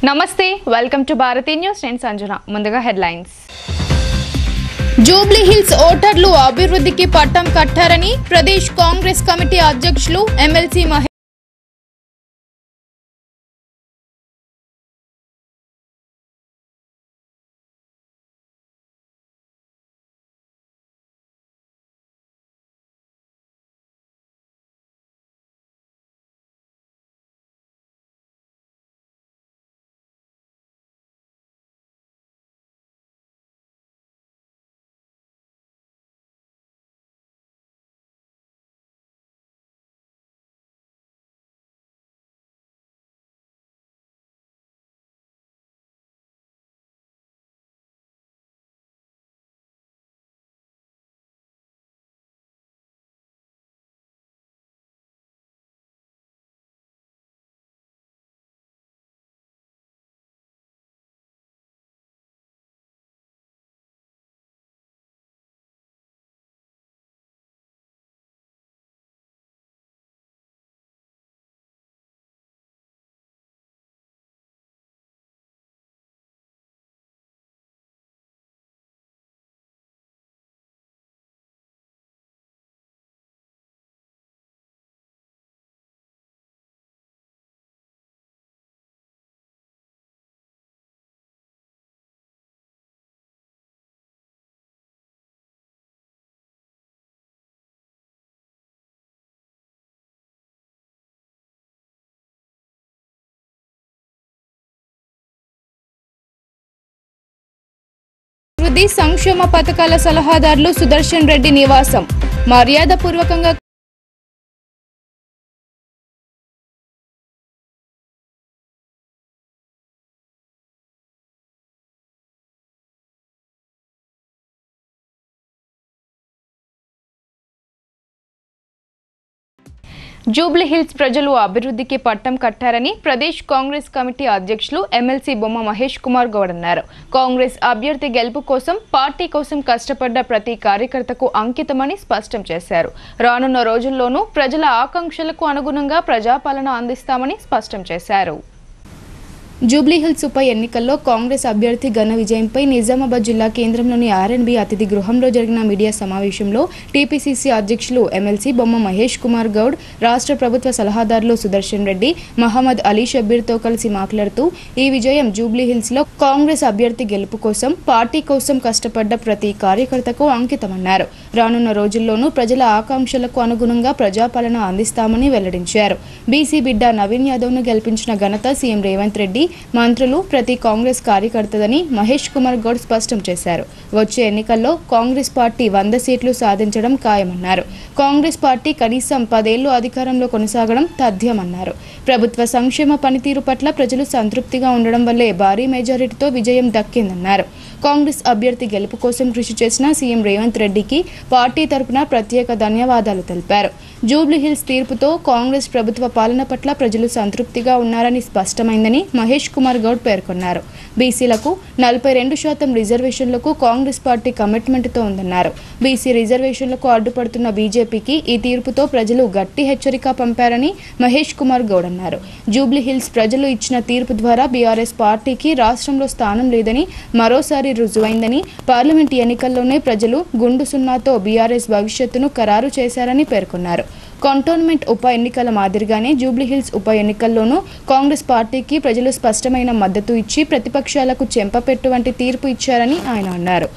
నమస్తే welcome to Bharati news నేను సంజన ముందుగా హెడ్లైన్స్ జూబ్లీ హిల్స్ ఓటర్లు అభివృద్ధికి పట్టం కట్టారని ప్రదేశ్ కాంగ్రెస్ కమిటీ అధ్యక్షులు ఎమ్మెల్సీ అభివృద్ధి సంక్షేమ పథకాల సలహాదారులు సుదర్శన్ రెడ్డి నివాసం మర్యాదపూర్వకంగా జూబ్లీ హిల్స్ ప్రజలు అభివృద్ధికి పట్టం కట్టారని ప్రదేశ్ కాంగ్రెస్ కమిటీ అధ్యక్షులు ఎమ్మెల్సీ బొమ్మ మహేష్ కుమార్ గౌడ్ అన్నారు. కాంగ్రెస్ అభ్యర్థి గెలుపు కోసం పార్టీ కోసం కష్టపడ్డ ప్రతి కార్యకర్తకు అంకితమని స్పష్టం చేశారు. రానున్న రోజుల్లోనూ ప్రజల ఆకాంక్షలకు అనుగుణంగా ప్రజాపాలన అందిస్తామని స్పష్టం చేశారు. జూబ్లీ హిల్స్ ఉప ఎన్నికల్లో కాంగ్రెస్ అభ్యర్థి ఘన విజయంపై నిజామాబాద్ జిల్లా కేంద్రంలోని ఆర్ఎన్బి అతిథి గృహంలో జరిగిన మీడియా సమావేశంలో టీపీసీసీ అధ్యక్షులు ఎమ్మెల్సీ బొమ్మ మహేష్ కుమార్ గౌడ్, రాష్ట్ర ప్రభుత్వ సలహాదారులు సుదర్శన్ రెడ్డి, మహమ్మద్ అలీ షబ్బీర్తో కలిసి మాట్లాడుతూ ఈ విజయం జూబ్లీ హిల్స్ లో కాంగ్రెస్ అభ్యర్థి గెలుపు కోసం పార్టీ కోసం కష్టపడ్డ ప్రతి కార్యకర్తకు అంకితమన్నారు. రానున్న రోజుల్లోనూ ప్రజల ఆకాంక్షలకు అనుగుణంగా ప్రజాపాలన అందిస్తామని వెల్లడించారు. బీసీ బిడ్డ నవీన్ యాదవ్ ను గెలిపించిన ఘనత సీఎం రేవంత్ రెడ్డి, మంత్రులు, ప్రతి కాంగ్రెస్ కార్యకర్తదని మహేష్ కుమార్ గౌడ్ స్పష్టం చేశారు. వచ్చే ఎన్నికల్లో కాంగ్రెస్ పార్టీ 100 సీట్లు సాధించడం ఖాయమన్నారు. కాంగ్రెస్ పార్టీ కనీసం 10 ఏళ్లు అధికారంలో కొనసాగడం తథ్యమన్నారు. ప్రభుత్వ సంక్షేమ పనితీరు పట్ల ప్రజలు సంతృప్తిగా ఉండడం వల్లే భారీ మెజారిటీతో విజయం దక్కిందన్నారు. కాంగ్రెస్ అభ్యర్థి గెలుపు కోసం కృషి చేసిన సీఎం రేవంత్ రెడ్డికి పార్టీ తరపున ప్రత్యేక ధన్యవాదాలు తెలిపారు. జూబ్లీ హిల్స్ తీర్పుతో కాంగ్రెస్ ప్రభుత్వ పాలన పట్ల ప్రజలు సంతృప్తిగా ఉన్నారని స్పష్టమైందని మహేష్ కుమార్ గౌడ్ పేర్కొన్నారు. బీసీలకు 42% రిజర్వేషన్లకు కాంగ్రెస్ పార్టీ కమిట్మెంట్తో ఉందన్నారు. బీసీ రిజర్వేషన్లకు అడ్డుపడుతున్న బీజేపీకి ఈ తీర్పుతో ప్రజలు గట్టి హెచ్చరిక పంపారని మహేష్ కుమార్ గౌడ్ అన్నారు. జూబ్లీ హిల్స్ ప్రజలు ఇచ్చిన తీర్పు ద్వారా బీఆర్ఎస్ పార్టీకి రాష్ట్రంలో స్థానం లేదని మరోసారి రుజువైందని, పార్లమెంట్ ఎన్నికల్లోనే ప్రజలు గుండు సున్నాతో బీఆర్ఎస్ భవిష్యత్తును ఖరారు చేశారని పేర్కొన్నారు. కంటోన్మెంట్ ఉప ఎన్నికల మాదిరిగానే జూబ్లీహిల్స్ ఉప ఎన్నికల్లోనూ కాంగ్రెస్ పార్టీకి ప్రజలు స్పష్టమైన మద్దతు ఇచ్చి ప్రతిపక్షాలకు చెంపపెట్టు వంటి తీర్పు ఇచ్చారని ఆయన అన్నారు.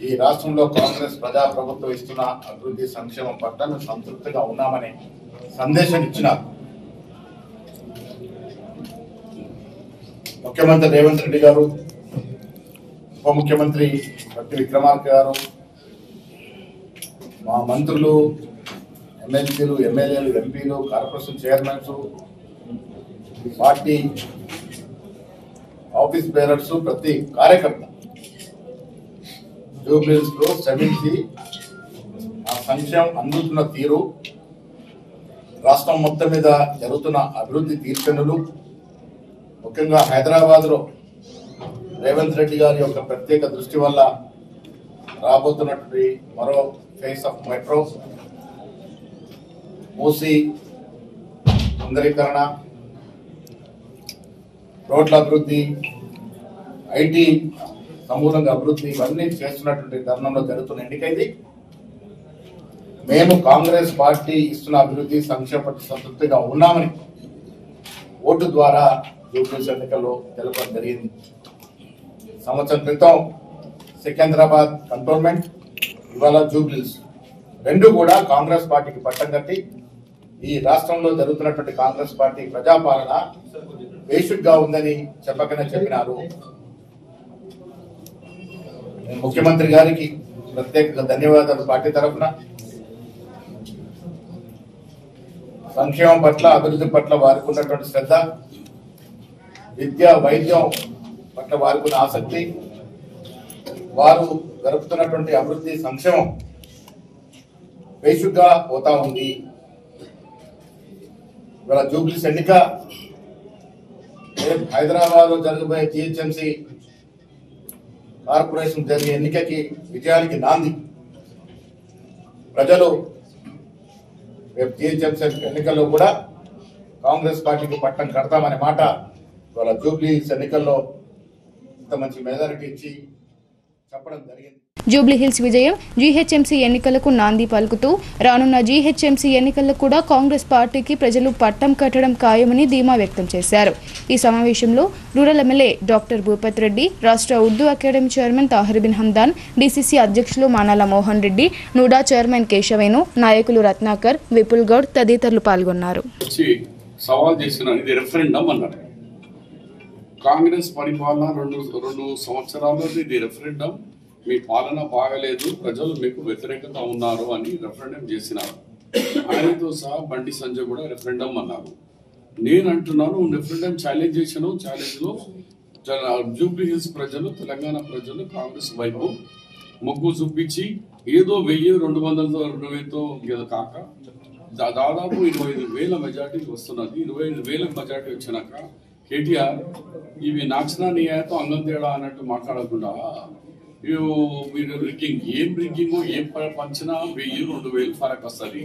ఈ రాష్ట్రంలో కాంగ్రెస్ ప్రజాప్రభుత్వం ఇస్తున్న అభివృద్ధి సంక్షేమం పట్ల సంతృప్తిగా ఉన్నామని సందేశం ఇచ్చినారు. ముఖ్యమంత్రి రేవంత్ రెడ్డి గారు, ఉప ముఖ్యమంత్రి భట్టి విక్రమార్క గారు, మా మంత్రులు, ఎమ్మెల్సీలు, ఎమ్మెల్యేలు, ఎంపీలు, corporation chairmans, party office bearers, ప్రతి కార్యకర్త జూబ్లీహిల్స్ లో శ్రమించి ఆ సంక్షేమం అందుతున్న తీరు, రాష్ట్రం మొత్తం మీద జరుగుతున్న అభివృద్ధి తీర్చనులు, ముఖ్యంగా హైదరాబాద్ లో రేవంత్ రెడ్డి గారి యొక్క ప్రత్యేక దృష్టి వల్ల రాబోతున్నటువంటి మరో ఫేస్ ఆఫ్ మెట్రో, మూసీ సుందరీకరణ, రోడ్ల అభివృద్ధి, ఐటీ సమూలంగా అభివృద్ధి ఇవన్నీ చేస్తున్నటువంటి తరుణంలో జరుగుతున్న ఎన్నికైంది. మేము కాంగ్రెస్ పార్టీ ఇస్తున్న అభివృద్ధి సంక్షేమ పట్ల సంతృప్తిగా ఉన్నామని ఓటు ద్వారా జూబ్లీహిల్స్ ఎన్నికల్లో తెలపడం జరిగింది. సంవత్సరం క్రితం సికింద్రాబాద్ కంటోన్మెంట్, ఇవాళ జూబ్లీహిల్స్ రెండు కూడా కాంగ్రెస్ పార్టీకి పట్టం కట్టి ఈ రాష్ట్రంలో జరుగుతున్నటువంటి కాంగ్రెస్ పార్టీ ప్రజాపాలన బేసిక్గా ఉందని చెప్పకనే చెప్పినారు. ముఖ్యమంత్రి గారికి ప్రత్యేకంగా ధన్యవాదాలు. పార్టీ తరఫున సంక్షేమం పట్ల, అభివృద్ధి పట్ల వారికి ఉన్నటువంటి శ్రద్ధ, విద్య వైద్యం పట్ల వారికి ఉన్న ఆసక్తి, వారు జరుపుతున్నటువంటి అభివృద్ధి సంక్షేమం బేసిక్గా పోతా ఉంది. ఇవాళ జూబ్లీహిల్స్ ఎన్నిక హైదరాబాద్ లో జరగబోయే జిహెచ్ఎంసీ కార్పొరేషన్ జరిగే ఎన్నికకి విజయానికి నాంది. ప్రజలు రేపు జిహెచ్ఎంసీ ఎన్నికల్లో కూడా కాంగ్రెస్ పార్టీకి పట్టం కడతామనే మాట ఇవాళ జూబ్లీహిల్స్ ఎన్నికల్లో ఇంత మంచి మెజారిటీ ఇచ్చి చెప్పడం జరిగింది. జూబ్లీహిల్స్ విజయం జీహెచ్ఎంసీ ఎన్నికలకు నాంది పలుకుతూ రానున్న జీహెచ్ఎంసీ ఎన్నికల్లో కూడా కాంగ్రెస్ పార్టీకి ప్రజలు పట్టం కట్టడం ఖాయమని ధీమా వ్యక్తం చేశారు. ఈ సమావేశంలో rural MLA doctor Bhupath Reddy, రాష్ట్ర Urdu academy chairman Tahir bin Hamdan, DCC అధ్యక్షులు మానాల మోహన్ రెడ్డి, నూడా చైర్మన్ కేశవేను, నాయకులు రత్నాకర్, విపుల్ గౌడ్ తదితరులు పాల్గొన్నారు. కాంగ్రెస్ పరిపాలన రెండు సంవత్సరాల్లో ఇది రెఫరెండం, మీ పాలన బాగలేదు, ప్రజలు మీకు వ్యతిరేకంగా ఉన్నారు అని రెఫరెండం చేసినారు. ఆయనతో సహా బండి సంజయ్ కూడా రెఫరెండం అన్నారు. నేను అంటున్నాను, రెఫరెండం ఛాలెంజ్ చేశాను. ఛాలెంజ్ లో జూబ్లీహిల్స్ ప్రజలు, తెలంగాణ ప్రజలు కాంగ్రెస్ వైపు మొగ్గు చూపించి ఏదో 1000-200 కాక దాదాపు 25,000 మెజార్టీ వస్తున్నది. 25,000 మెజార్టీ వచ్చినాక కేటీఆర్ ఇవి నాచనా నీయాతో అంగం తేడా అన్నట్టు మాట్లాడకుండా మీరు రిగ్గింగ్, ఏం రిగ్గింగో ఏం పంచినా 1000-2000 ఫరక్ వస్తుంది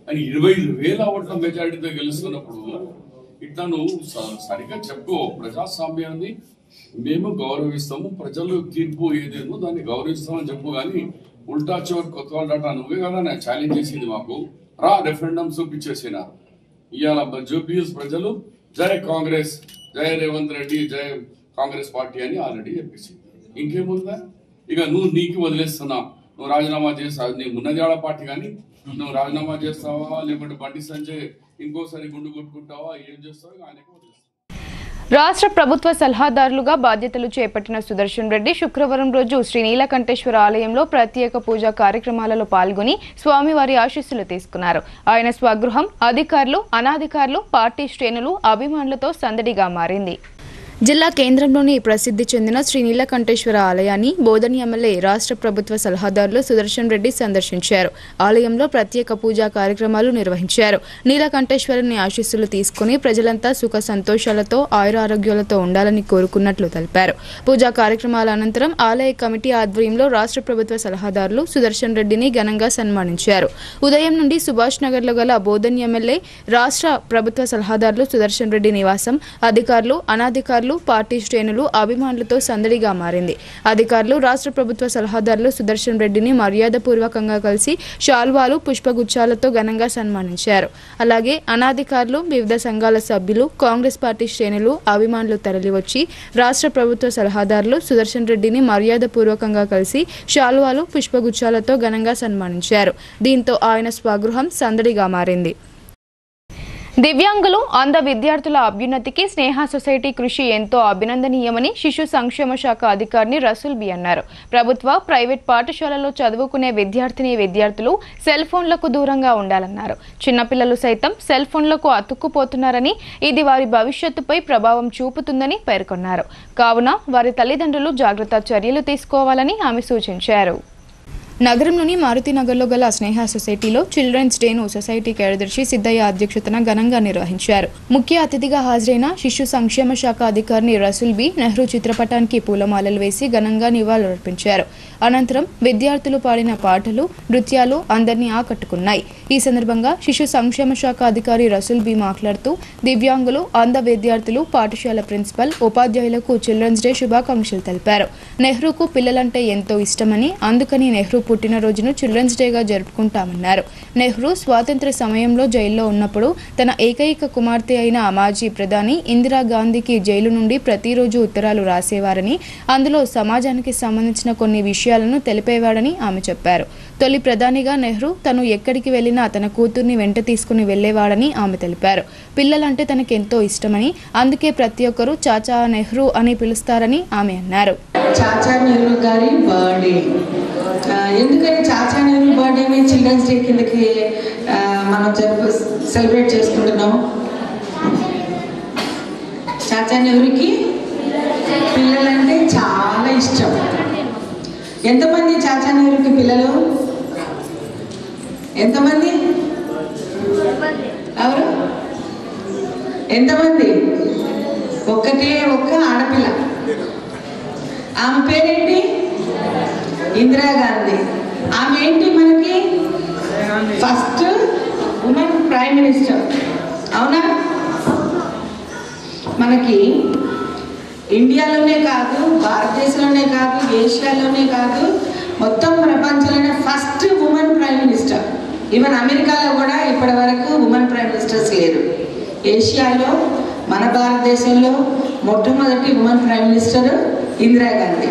అని 25,000 ఓట్ల మెజార్టీతో గెలుస్తున్నప్పుడు ఇట్లా నువ్వు సరిగ్గా చెప్పు. ప్రజాస్వామ్యాన్ని మేము గౌరవిస్తాము, ప్రజలు తీర్పు ఏదేమో దాన్ని గౌరవిస్తామని చెప్పు. కానీ ఉల్టా చివరి కొత్త వాళ్ళ నువ్వే కదా నేను ఛాలెంజ్ చేసింది. మాకు రెఫరెండం చూపించేసినారు. ఇవాళ జూబ్లీహిల్స్ ప్రజలు జై కాంగ్రెస్, జై రేవంత్ రెడ్డి, జై కాంగ్రెస్ పార్టీ అని ఆల్రెడీ చెప్పేసి ఇంకేముందా? ఇక నీకు వదిలేస్తున్నా, నువ్వు రాజీనామా చేస్తావు. నీ ఉన్నదేళ పార్టీ కానీ నువ్వు రాజీనామా చేస్తావా, లేకుంటే బండి సంజయ్ ఇంకోసారి గుండు కొట్టుకుంటావా, ఏం చేస్తావు? ఆయనకు రాష్ట్ర ప్రభుత్వ సలహాదారులుగా బాధ్యతలు చేపట్టిన సుదర్శన్ రెడ్డి శుక్రవారం రోజు శ్రీ నీలకంఠేశ్వర ఆలయంలో ప్రత్యేక పూజా కార్యక్రమాలలో పాల్గొని స్వామివారి ఆశీస్సులు తీసుకున్నారు. ఆయన స్వగృహం అధికారులు, అనాధికారులు, పార్టీ శ్రేణులు, అభిమానులతో సందడిగా మారింది. జిల్లా కేంద్రంలోని ప్రసిద్ధి చెందిన శ్రీ నీలకంఠేశ్వర ఆలయాన్ని బోధని ఎమ్మెల్యే రాష్ట్ర ప్రభుత్వ సలహాదారులు సుదర్శన్ రెడ్డి సందర్శించారు. ఆలయంలో ప్రత్యేక పూజా కార్యక్రమాలు నిర్వహించారు. నీలకంఠేశ్వరుని ఆశీస్సులు తీసుకుని ప్రజలంతా సుఖ సంతోషాలతో ఆయురారోగ్యాలతో ఉండాలని కోరుకున్నట్లు తెలిపారు. పూజా కార్యక్రమాల అనంతరం ఆలయ కమిటీ ఆధ్వర్యంలో రాష్ట్ర ప్రభుత్వ సలహాదారులు సుదర్శన్ రెడ్డిని ఘనంగా సన్మానించారు. ఉదయం నుండి సుభాష్ నగర్లో గల బోధని ఎమ్మెల్యే రాష్ట్ర ప్రభుత్వ సలహాదారులు సుదర్శన్ రెడ్డి నివాసం అధికారులు, అనాధికారులు, పార్టీ శ్రేణులు, అభిమానులతో సందడిగా మారింది. అధికారులు రాష్ట్ర ప్రభుత్వ సలహాదారులు సుదర్శన్ రెడ్డిని మర్యాదపూర్వకంగా కలిసి శాల్వాలు, పుష్పగుచ్చాలతో ఘనంగా సన్మానించారు. అలాగే అనాధికారులు, వివిధ సంఘాల సభ్యులు, కాంగ్రెస్ పార్టీ శ్రేణులు, అభిమానులు తరలివచ్చి రాష్ట్ర ప్రభుత్వ సలహాదారులు సుదర్శన్ రెడ్డిని మర్యాదపూర్వకంగా కలిసి శాల్వాలు, పుష్పగుచ్చాలతో ఘనంగా సన్మానించారు. దీంతో ఆయన స్వగృహం సందడిగా మారింది. దివ్యాంగులు, అంధ విద్యార్థుల అభ్యున్నతికి స్నేహ సొసైటీ కృషి ఎంతో అభినందనీయమని శిశు సంక్షేమ శాఖ అధికారిని రసూల్ బి అన్నారు. ప్రభుత్వ, ప్రైవేట్ పాఠశాలలో చదువుకునే విద్యార్థులు సెల్ ఫోన్లకు దూరంగా ఉండాలన్నారు. చిన్నపిల్లలు సైతం సెల్ ఫోన్లకు అతుక్కుపోతున్నారని, ఇది వారి భవిష్యత్తుపై ప్రభావం చూపుతుందని పేర్కొన్నారు. కావున వారి తల్లిదండ్రులు జాగ్రత్త చర్యలు తీసుకోవాలని ఆమె సూచించారు. నగరంలోని మారుతినగర్లో గల స్నేహ సొసైటీలో చిల్డ్రన్స్ డేను సొసైటీ కార్యదర్శి సిద్ధయ్య అధ్యక్షతన ఘనంగా నిర్వహించారు. ముఖ్య అతిథిగా హాజరైన శిశు సంక్షేమ శాఖ అధికారిని రసూల్ బి నెహ్రూ చిత్రపటానికి పూలమాలలు వేసి ఘనంగా నివాళులర్పించారు. అనంతరం విద్యార్థులు పాడిన పాటలు, నృత్యాలు అందరినీ ఆకట్టుకున్నాయి. ఈ సందర్భంగా శిశు సంక్షేమ శాఖ అధికారి రసూల్ బి మాట్లాడుతూ దివ్యాంగులు, అంధ విద్యార్థులు, పాఠశాల ప్రిన్సిపల్, ఉపాధ్యాయులకు చిల్డ్రన్స్ డే శుభాకాంక్షలు తెలిపారు. నెహ్రూకు పిల్లలంటే ఎంతో ఇష్టమని, అందుకని నెహ్రూ పుట్టినరోజును చిల్డ్రన్స్ డేగా జరుపుకుంటామన్నారు. నెహ్రూ స్వాతంత్ర్య సమయంలో జైల్లో ఉన్నప్పుడు తన ఏకైక కుమార్తె అయిన మాజీ ప్రధాని ఇందిరాగాంధీకి జైలు నుండి ప్రతిరోజు ఉత్తరాలు రాసేవారని, అందులో సమాజానికి సంబంధించిన కొన్ని విషయాలను తెలిపేవాడని ఆమె చెప్పారు. తొలి ప్రధానిగా నెహ్రూ తను ఎక్కడికి వెళ్లినా తన కూతుర్ని వెంట తీసుకుని వెళ్లేవాడని ఆమె తెలిపారు. పిల్లలంటే తనకెంతో ఇష్టమని, అందుకే ప్రతి ఒక్కరూ చాచా నెహ్రూ అని పిలుస్తారని ఆమె అన్నారు. చాచా నెహ్రూ గారి బర్త్డే, ఎందుకని చాచా నెహ్రూ బర్త్డేని చిల్డ్రన్స్ డే కిందకి మనం సెలబ్రేట్ చేసుకుంటున్నాం. చాచా నెహ్రూకి పిల్లలంటే చాలా ఇష్టం. ఎంతమంది చాచా నెహ్రూకి పిల్లలు? ఎంతమంది? ఎవరు? ఎంతమంది? ఒక్కటే ఒక్క ఆడపిల్ల. ఆమె పేరేంటి? ఇందిరాగాంధీ. ఆమె ఏంటి మనకి? First women prime minister. అవునా? మనకి ఇండియాలోనే కాదు, భారతదేశంలోనే కాదు, ఏషియాలోనే కాదు, మొత్తం ప్రపంచంలోనే first women prime minister. Even అమెరికాలో కూడా ఇప్పటి వరకు ఉమెన్ ప్రైమ్ మినిస్టర్స్ లేరు. ఏషియాలో, మన భారతదేశంలో మొట్టమొదటి ఉమెన్ ప్రైమ్ మినిస్టర్ ఇందిరాగాంధీ.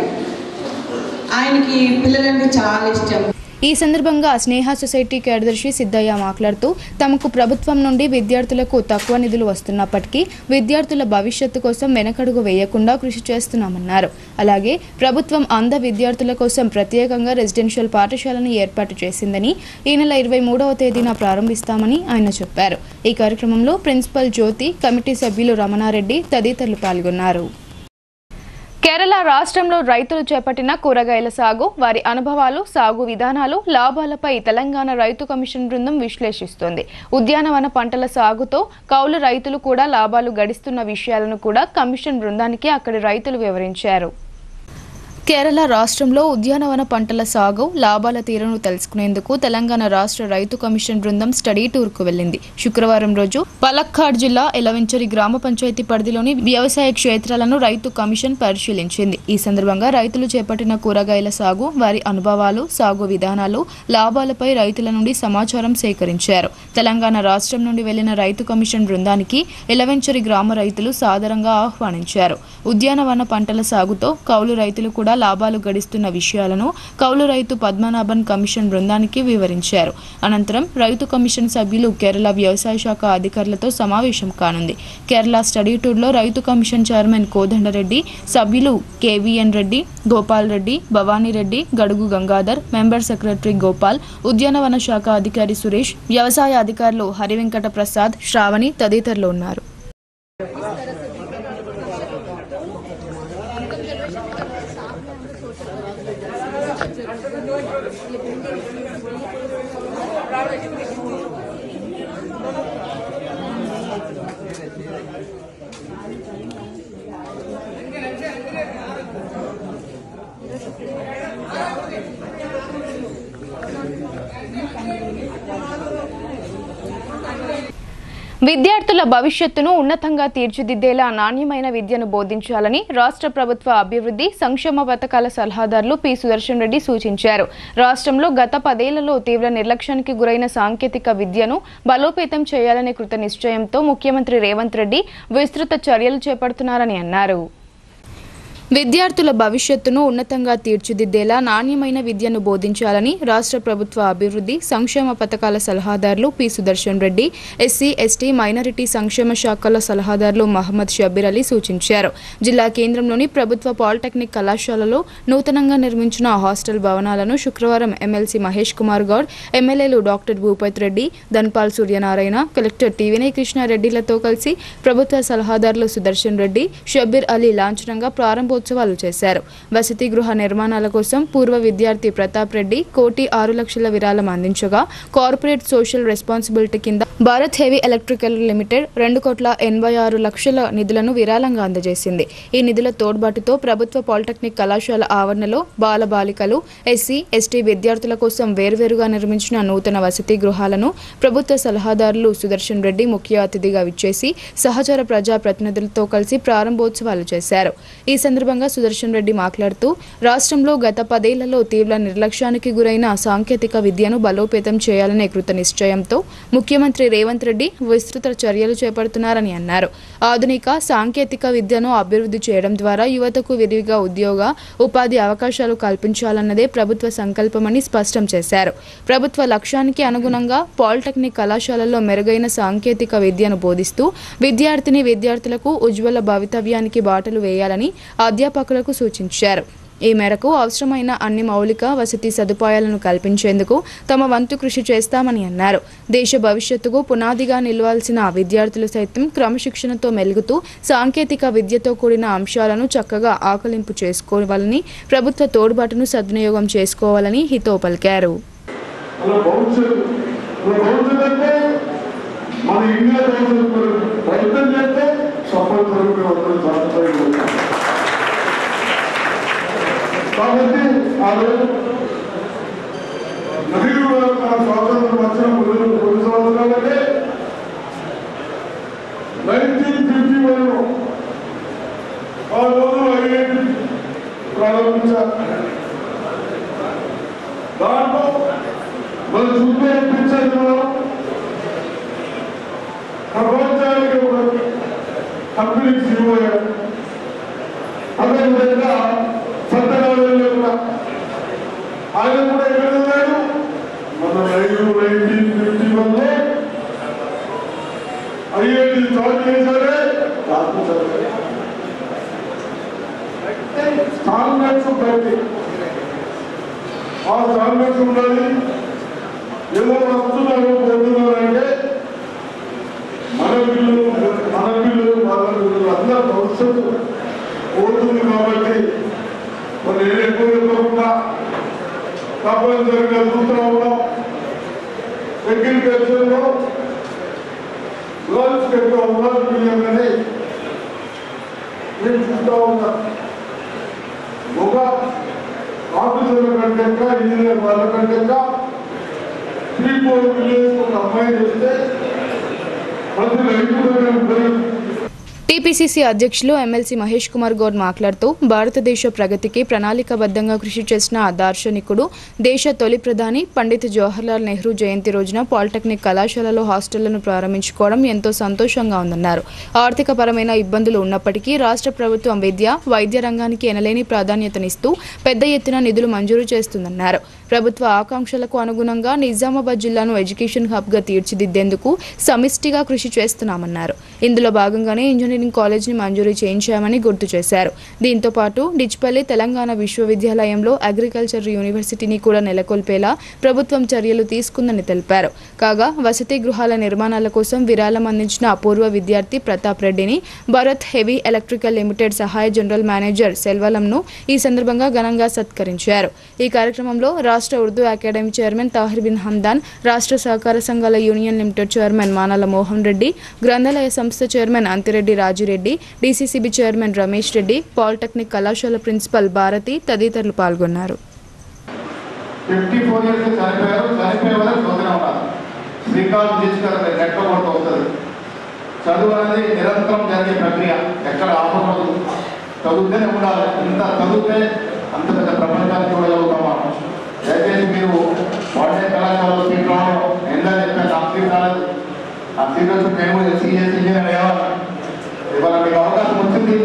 ఆయనకి పిల్లలంటే చాలా ఇష్టం. ఈ సందర్భంగా స్నేహ సొసైటీ కార్యదర్శి సిద్ధయ్య మాట్లాడుతూ తమకు ప్రభుత్వం నుండి విద్యార్థులకు తక్కువ నిధులు వస్తున్నప్పటికీ విద్యార్థుల భవిష్యత్తు కోసం వెనకడుగు వేయకుండా కృషి చేస్తున్నామన్నారు. అలాగే ప్రభుత్వం అంధ విద్యార్థుల కోసం ప్రత్యేకంగా రెసిడెన్షియల్ పాఠశాలను ఏర్పాటు చేసిందని, ఈ నెల 23వ తేదీన ప్రారంభిస్తామని ఆయన చెప్పారు. ఈ కార్యక్రమంలో ప్రిన్సిపల్ జ్యోతి, కమిటీ సభ్యులు రమణారెడ్డి తదితరులు పాల్గొన్నారు. కేరళ రాష్ట్రంలో రైతులు చేపట్టిన కూరగాయల సాగు, వారి అనుభవాలు, సాగు విధానాలు, లాభాలపై తెలంగాణ రైతు కమిషన్ బృందం విశ్లేషిస్తోంది. ఉద్యానవన పంటల సాగుతో కౌలు రైతులు కూడా లాభాలు గడిస్తున్న విషయాలను కూడా కమిషన్ బృందానికి అక్కడి రైతులు వివరించారు. కేరళ రాష్ట్రంలో ఉద్యానవన పంటల సాగు, లాభాల తీరును తెలుసుకునేందుకు తెలంగాణ రాష్ట్ర రైతు కమిషన్ బృందం స్టడీ టూర్కు వెళ్లింది. శుక్రవారం రోజు పలక్కాడ్ జిల్లా ఎలవంచరి గ్రామ పంచాయతీ పరిధిలోని వ్యవసాయ క్షేత్రాలను రైతు కమిషన్ పరిశీలించింది. ఈ సందర్భంగా రైతులు చేపట్టిన కూరగాయల సాగు, వారి అనుభవాలు, సాగు విధానాలు, లాభాలపై రైతుల నుండి సమాచారం సేకరించారు. తెలంగాణ రాష్ట్రం నుండి వెళ్లిన రైతు కమిషన్ బృందానికి ఎలవంచరి గ్రామ రైతులు సాదరంగా ఆహ్వానించారు. ఉద్యానవన పంటల సాగుతో కౌలు రైతులు కూడా లాభాలు గడిస్తున్న విషయాలను కౌలు రైతు పద్మనాభన్ కమిషన్ బృందానికి వివరించారు. అనంతరం రైతు కమిషన్ సభ్యులు కేరళ వ్యవసాయ శాఖ అధికారులతో సమావేశం కానుంది. కేరళ స్టడీ టూర్లో రైతు కమిషన్ చైర్మన్ కోదండరెడ్డి, సభ్యులు KVN Reddy, Gopal Reddy, Bhavani Reddy, Gadugu Gangadhar, member secretary Gopal, ఉద్యానవన శాఖ అధికారి సురేష్, వ్యవసాయ అధికారులు హరివెంకట ప్రసాద్, శ్రావణి తదితరులు ఉన్నారు. విద్యార్థుల భవిష్యత్తును ఉన్నతంగా తీర్చిదిద్దేలా నాణ్యమైన విద్యను బోధించాలని రాష్ట్ర ప్రభుత్వ అభివృద్ధి సంక్షేమ పథకాల సలహాదారులు పి సుదర్శన్ రెడ్డి సూచించారు. రాష్ట్రంలో గత 10 ఏళ్లలో తీవ్ర నిర్లక్ష్యానికి గురైన సాంకేతిక విద్యను బలోపేతం చేయాలనే కృత నిశ్చయంతో ముఖ్యమంత్రి రేవంత్ రెడ్డి విస్తృత చర్యలు చేపడుతున్నారని అన్నారు. విద్యార్థుల భవిష్యత్తును ఉన్నతంగా తీర్చిదిద్దేలా నాణ్యమైన విద్యను బోధించాలని రాష్ట్ర ప్రభుత్వ అభివృద్ధి సంక్షేమ పథకాల సలహాదారులు P Sudarshan Reddy, SC, ST, minority సంక్షేమ శాఖల సలహాదారులు మహమ్మద్ షబీర్ అలీ సూచించారు. జిల్లా కేంద్రంలోని ప్రభుత్వ పాలిటెక్నిక్ కళాశాలలో నూతనంగా నిర్మించిన హాస్టల్ భవనాలను శుక్రవారం ఎమ్మెల్సీ మహేష్ కుమార్ గౌడ్, ఎమ్మెల్యేలు doctor Bhupath Reddy, Dhanpal Suryanarayana, collector T Vinay కృష్ణారెడ్డిలతో కలిసి ప్రభుత్వ సలహాదారులు సుదర్శన్ రెడ్డి, షబీర్ అలీ లాంఛనంగా ప్రారంభోత్సవం ప్రారంభోత్సవాలు చేశారు. వసతి గృహ నిర్మాణాల కోసం పూర్వ విద్యార్థి ప్రతాప్ రెడ్డి 1,06,00,000 విరాళం అందించగా కార్పొరేట్ సోషల్ రెస్పాన్సిబిలిటీ కింద భారత్ హెవీ ఎలక్ట్రికల్ లిమిటెడ్ 2,86,00,000 నిధులను విరాళంగా అందజేసింది. ఈ నిధుల తోడ్బాటుతో ప్రభుత్వ పాలిటెక్నిక్ కళాశాల ఆవరణలో బాలబాలికలు, ఎస్సీ, ఎస్టీ విద్యార్థుల కోసం వేర్వేరుగా నిర్మించిన నూతన వసతి గృహాలను ప్రభుత్వ సలహాదారులు సుదర్శన్ రెడ్డి ముఖ్య అతిథిగా విచ్చేసి సహచర ప్రజా ప్రతినిధులతో కలిసి ప్రారంభోత్సవాలు చేశారు. ఈ సందర్భంగా సుదర్శన్ రెడ్డి మాట్లాడుతూ రాష్ట్రంలో గత 10 ఏళ్లలో తీవ్ర నిర్లక్ష్యానికి గురైన సాంకేతిక విద్యను బలోపేతం చేయాలనే కృత నిశ్చయంతో ముఖ్యమంత్రి రేవంత్ రెడ్డి విస్తృత చర్యలు చేపడుతున్నారని అన్నారు. ఆధునిక సాంకేతిక విద్యను అభివృద్ధి చేయడం ద్వారా యువతకు విరివిగా ఉద్యోగ ఉపాధి అవకాశాలు కల్పించాలన్నదే ప్రభుత్వ సంకల్పమని స్పష్టం చేశారు. ప్రభుత్వ లక్ష్యానికి అనుగుణంగా పాలిటెక్నిక్ కళాశాలల్లో మెరుగైన సాంకేతిక విద్యను బోధిస్తూ విద్యార్థులకు ఉజ్వల భవితవ్యానికి బాటలు వేయాలని అధ్యాపకులకు సూచించారు. ఈ మేరకు అవసరమైన అన్ని మౌలిక వసతి సదుపాయాలను కల్పించేందుకు తమ వంతు కృషి చేస్తామని అన్నారు. దేశ భవిష్యత్తుకు పునాదిగా నిలవాల్సిన విద్యార్థులు సైతం క్రమశిక్షణతో మెలుగుతూ సాంకేతిక విద్యతో కూడిన అంశాలను చక్కగా ఆకలింపు చేసుకోవాలని, ప్రభుత్వ తోడ్బాటును సద్వినియోగం చేసుకోవాలని హితవు పలికారు. మన ఇండియా ప్రయత్నం చేస్తే కాబట్టి ఆ రోజు నెహ్రూ గారు తన స్వాతంత్రం వచ్చిన కొన్ని సంవత్సరాలకే 1951లో ఆ రోజు ఐఐటి ప్రారంభించారు. దాంట్లో మన చూపే పిక్చర్ ప్రపంచానికి ఒక కంపెనీకి సీఈఓ అయ్యాడు. అదేవిధంగా సత్యనారాయణ కూడా ఆయన కూడా ఎక్కడ ఉన్నాడు? మన 1951లో ఐఐటి జాయిన్ చేశారే. స్టాండర్డ్స్ బయట ఆ స్టాండర్డ్స్ ఉండాలి. ఏదో వస్తున్నారు పోతున్నారంటే మన పిల్లలు వాళ్ళ పిల్లలు అందరూ భవిష్యత్తు పోతుంది. కాబట్టి మనం ఎక్కువ చెప్పకుండా తప్పనిసరిగా చూస్తూ ఉన్నాం. అగ్రికల్చర్లో గర్ల్స్ ఎక్కువ ఉన్నారు పిల్లలని నేను చూస్తూ ఉన్నా. ఒక ఆఫీసర్ల కంటే ఇంజనీర్ వాళ్ళ కంటే 3-4 విలేజ్ ఒక అమ్మాయి చేస్తే ప్రతి రైతు టీపీసీసీ అధ్యక్షులు ఎమ్మెల్సీ మహేష్ కుమార్ గౌడ్ మాట్లాడుతూ భారతదేశ ప్రగతికి ప్రణాళికాబద్ధంగా కృషి చేసిన దార్శనికుడు, దేశ తొలి ప్రధాని పండిత్ జవహర్లాల్ నెహ్రూ జయంతి రోజున పాలిటెక్నిక్ కళాశాలలో హాస్టళ్లను ప్రారంభించుకోవడం ఎంతో సంతోషంగా ఉందన్నారు. ఆర్థికపరమైన ఇబ్బందులు ఉన్నప్పటికీ రాష్ట్ర ప్రభుత్వం విద్య, వైద్య రంగానికి ఎనలేని ప్రాధాన్యతనిస్తూ పెద్ద ఎత్తున నిధులు మంజూరు చేస్తుందన్నారు. ప్రభుత్వ ఆకాంక్షలకు అనుగుణంగా నిజామాబాద్ జిల్లాను ఎడ్యుకేషన్ హబ్గా తీర్చిదిద్దేందుకు సమిష్టిగా కృషి చేస్తున్నామన్నారు. ఇందులో భాగంగానే ఇంజనీరింగ్ కాలేజ్ని మంజూరు చేయించామని గుర్తు చేశారు. దీంతో పాటు డిచ్పల్లి తెలంగాణ విశ్వవిద్యాలయంలో అగ్రికల్చర్ యూనివర్సిటీని కూడా నెలకొల్పేలా ప్రభుత్వం చర్యలు తీసుకుందని తెలిపారు. కాగా వసతి గృహాల నిర్మాణాల కోసం విరాళం అందించిన పూర్వ విద్యార్థి ప్రతాప్ రెడ్డిని భారత్ హెవీ ఎలక్ట్రికల్ లిమిటెడ్ సహాయ జనరల్ మేనేజర్ సెల్వలంను ఈ సందర్భంగా ఘనంగా సత్కరించారు. ఈ కార్యక్రమంలో రాష్ట్ర Urdu academy chairman Tahir bin Hamdan, రాష్ట్ర సహకార సంఘాల union limited chairman Manala Mohan Reddy, గ్రంథాలయ సంస్థ chairman Anthireddy Rajireddy, DCCB chairman Ramesh Reddy, polytechnic కళాశాల ప్రిన్సిపల్ భారతి తదితరులు పాల్గొన్నారు. 54 years చనిపోయే వరకు చదువుతూనే ఉన్నారు. శ్రీకాకుళం తీసుకెళ్ళి నెట్లో కూడా అవుతుంది. చదువు అనేది నిరంతరం జరిగే ప్రక్రియ, ఎక్కడ ఆపకూడదు. చదువుతూనే ఉండాలి. ఇంత చదివితే అంత పెద్ద ప్రపంచాన్ని చూడగలుగుతాం. దయచేసి మీరు పాలిటెక్నిక్ కళాశాలలో సీట్ రావడం ఎందా చెప్పాను. నాకు సీట్ రాలేదు. ఆ సీట్ వచ్చి మేము సిఎస్ ఇంజనీర్ అయ్యాలి. ఇవాళ మీకు అవకాశం వచ్చింది.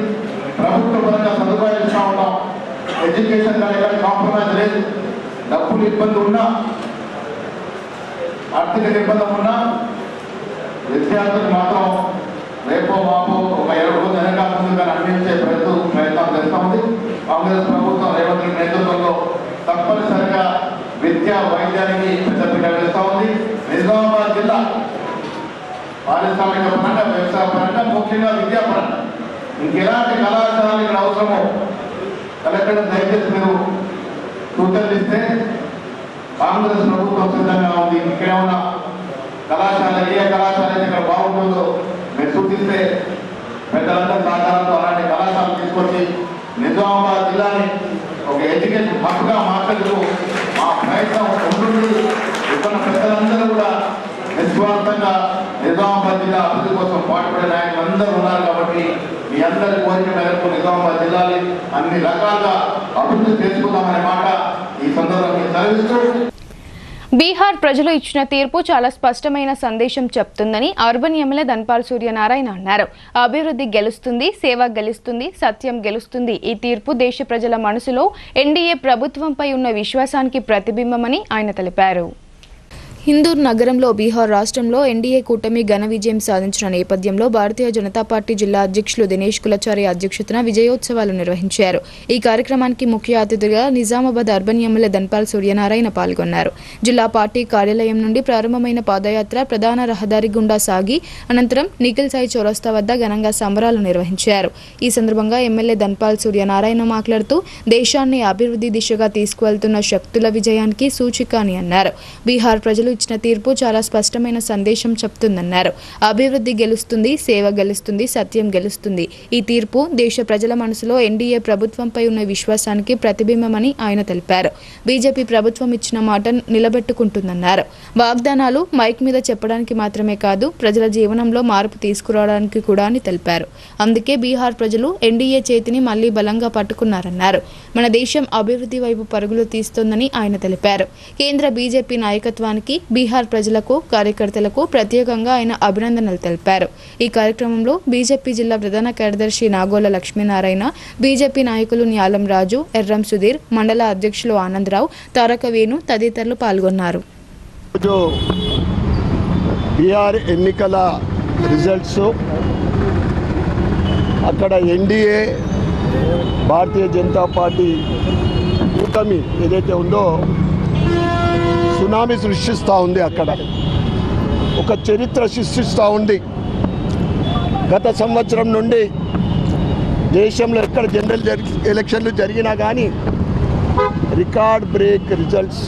ప్రభుత్వ పరంగా సదుపాయాలు ఇస్తూ ఉన్నాం. ఎడ్యుకేషన్ ఎక్కడ కాంప్రమైజ్ లేదు. డబ్బులు ఇబ్బంది ఉన్నా, ఆర్థిక నిర్బంధం ఉన్నా విద్యార్థులు మాత్రం రేపో మాపో ఒక 7 రోజులు వెనక ముందుగా అందించే ప్రయత్నం చేస్తూ ఉంది. కాంగ్రెస్ ప్రభుత్వం రేవంత్ రెడ్డి నేతృత్వంలో తప్పనిసరిగా విద్యా వైద్యానికి పెద్దపీట వేస్తూ ఉంది. నిజామాబాద్ జిల్లా పారిశ్రామిక పరంగా, వ్యవసాయ పరంగా, ముఖ్యంగా విద్యాపరంగా ఇంకెలాంటి కళాశాలలు ఇక్కడ అవసరమో కలెక్టర్ దయచేసి మీరు సూచనలు ఇస్తే కాంగ్రెస్ ప్రభుత్వం సిద్ధంగా ఉంది. ఇక్కడ ఉన్న కళాశాల ఏ కళాశాల అయితే ఇక్కడ బాగుంటుందో మీరు సూచిస్తే పెద్దలందరూ సహకారంతో అలాంటి కళాశాల తీసుకొచ్చి నిజామాబాద్ జిల్లాని ఒక ఎడ్యుకేషన్ హబ్గా మార్చేందుకు మా ప్రయత్నం ఉంటుంది. ఇక్కడ పెద్దలందరూ కూడా నిస్వార్థంగా నిజామాబాద్ జిల్లా అభివృద్ధి కోసం పాటుపడే నాయకులు అందరూ ఉన్నారు కాబట్టి మీ అందరి కోరిక మేరకు నిజామాబాద్ జిల్లాని అన్ని రకాలుగా అభివృద్ధి చేసుకుందామనే మాట ఈ సందర్భంగా సెలవిస్తూ బీహార్ ప్రజలు ఇచ్చిన తీర్పు చాలా స్పష్టమైన సందేశం చెప్తుందని అర్బన్ ఎమ్మెల్యే ధన్పాల్ సూర్యనారాయణ అన్నారు. అభివృద్ధి గెలుస్తుంది, సేవ గెలుస్తుంది, సత్యం గెలుస్తుంది. ఈ తీర్పు దేశ ప్రజల మనసులో ఎన్డీఏ ప్రభుత్వంపై ఉన్న విశ్వాసానికి ప్రతిబింబమని ఆయన తెలిపారు. హిందూర్ నగరంలో బీహార్ రాష్ట్రంలో ఎన్డీఏ కూటమి ఘన విజయం సాధించిన నేపథ్యంలో భారతీయ జనతా పార్టీ జిల్లా అధ్యక్షులు దినేష్ కులచారి అధ్యక్షతన విజయోత్సవాలు నిర్వహించారు. ఈ కార్యక్రమానికి ముఖ్య అతిథిగా నిజామాబాద్ అర్బన్ ఎమ్మెల్యే ధన్పాల్ సూర్యనారాయణ పాల్గొన్నారు. జిల్లా పార్టీ కార్యాలయం నుండి ప్రారంభమైన పాదయాత్ర ప్రధాన రహదారి గుండా సాగి అనంతరం నిఖిల్ సాయి చౌరస్తా వద్ద ఘనంగా సంబరాలు నిర్వహించారు. ఈ సందర్భంగా ఎమ్మెల్యే ధన్పాల్ సూర్యనారాయణ మాట్లాడుతూ దేశాన్ని అభివృద్ధి దిశగా తీసుకువెళ్తున్న శక్తుల విజయానికి సూచిక అని అన్నారు. బీహార్ ప్రజలు ఇచ్చిన తీర్పు చాలా స్పష్టమైన సందేశం చెప్తుందన్నారు. అభివృద్ధి గెలుస్తుంది, సేవ గెలుస్తుంది, సత్యం గెలుస్తుంది. ఈ తీర్పు దేశ ప్రజల మనసులో ఎన్డీఏ ప్రభుత్వంపై ఉన్న విశ్వాసానికి ప్రతిబింబమని ఆయన తెలిపారు. బీజేపీ ప్రభుత్వం ఇచ్చిన మాట నిలబెట్టుకుంటుందన్నారు. వాగ్దానాలు మైక్ మీద చెప్పడానికి మాత్రమే కాదు, ప్రజల జీవనంలో మార్పు తీసుకురావడానికి కూడా అని తెలిపారు. అందుకే బీహార్ ప్రజలు ఎన్డీఏ చేతిని మళ్లీ బలంగా పట్టుకున్నారన్నారు. మన దేశం అభివృద్ధి వైపు పరుగులు తీస్తోందని ఆయన తెలిపారు. కేంద్ర బీజేపీ నాయకత్వానికి బీహార్ ప్రజలకు, కార్యకర్తలకు ప్రత్యేకంగా ఆయన అభినందనలు తెలిపారు. ఈ కార్యక్రమంలో బీజేపీ జిల్లా ప్రధాన కార్యదర్శి నాగోల లక్ష్మీనారాయణ, బీజేపీ నాయకులు న్యాలం రాజు, ఎర్రం సుధీర్, మండల అధ్యక్షులు ఆనందరావు, తారక వేణు తదితరులు పాల్గొన్నారు. బీహార్ ఎన్నికల రిజల్ట్స్ అక్కడ ఎన్డీఏ భారతీయ జనతా పార్టీ కూటమి ఏదైతే ఉందో సునామీ సృష్టిస్తూ ఉంది. అక్కడ ఒక చరిత్ర సృష్టిస్తూ ఉంది. గత సంవత్సరం నుండి దేశంలో ఎక్కడ జనరల్ ఎలక్షన్లు జరిగినా కానీ రికార్డ్ బ్రేక్ రిజల్ట్స్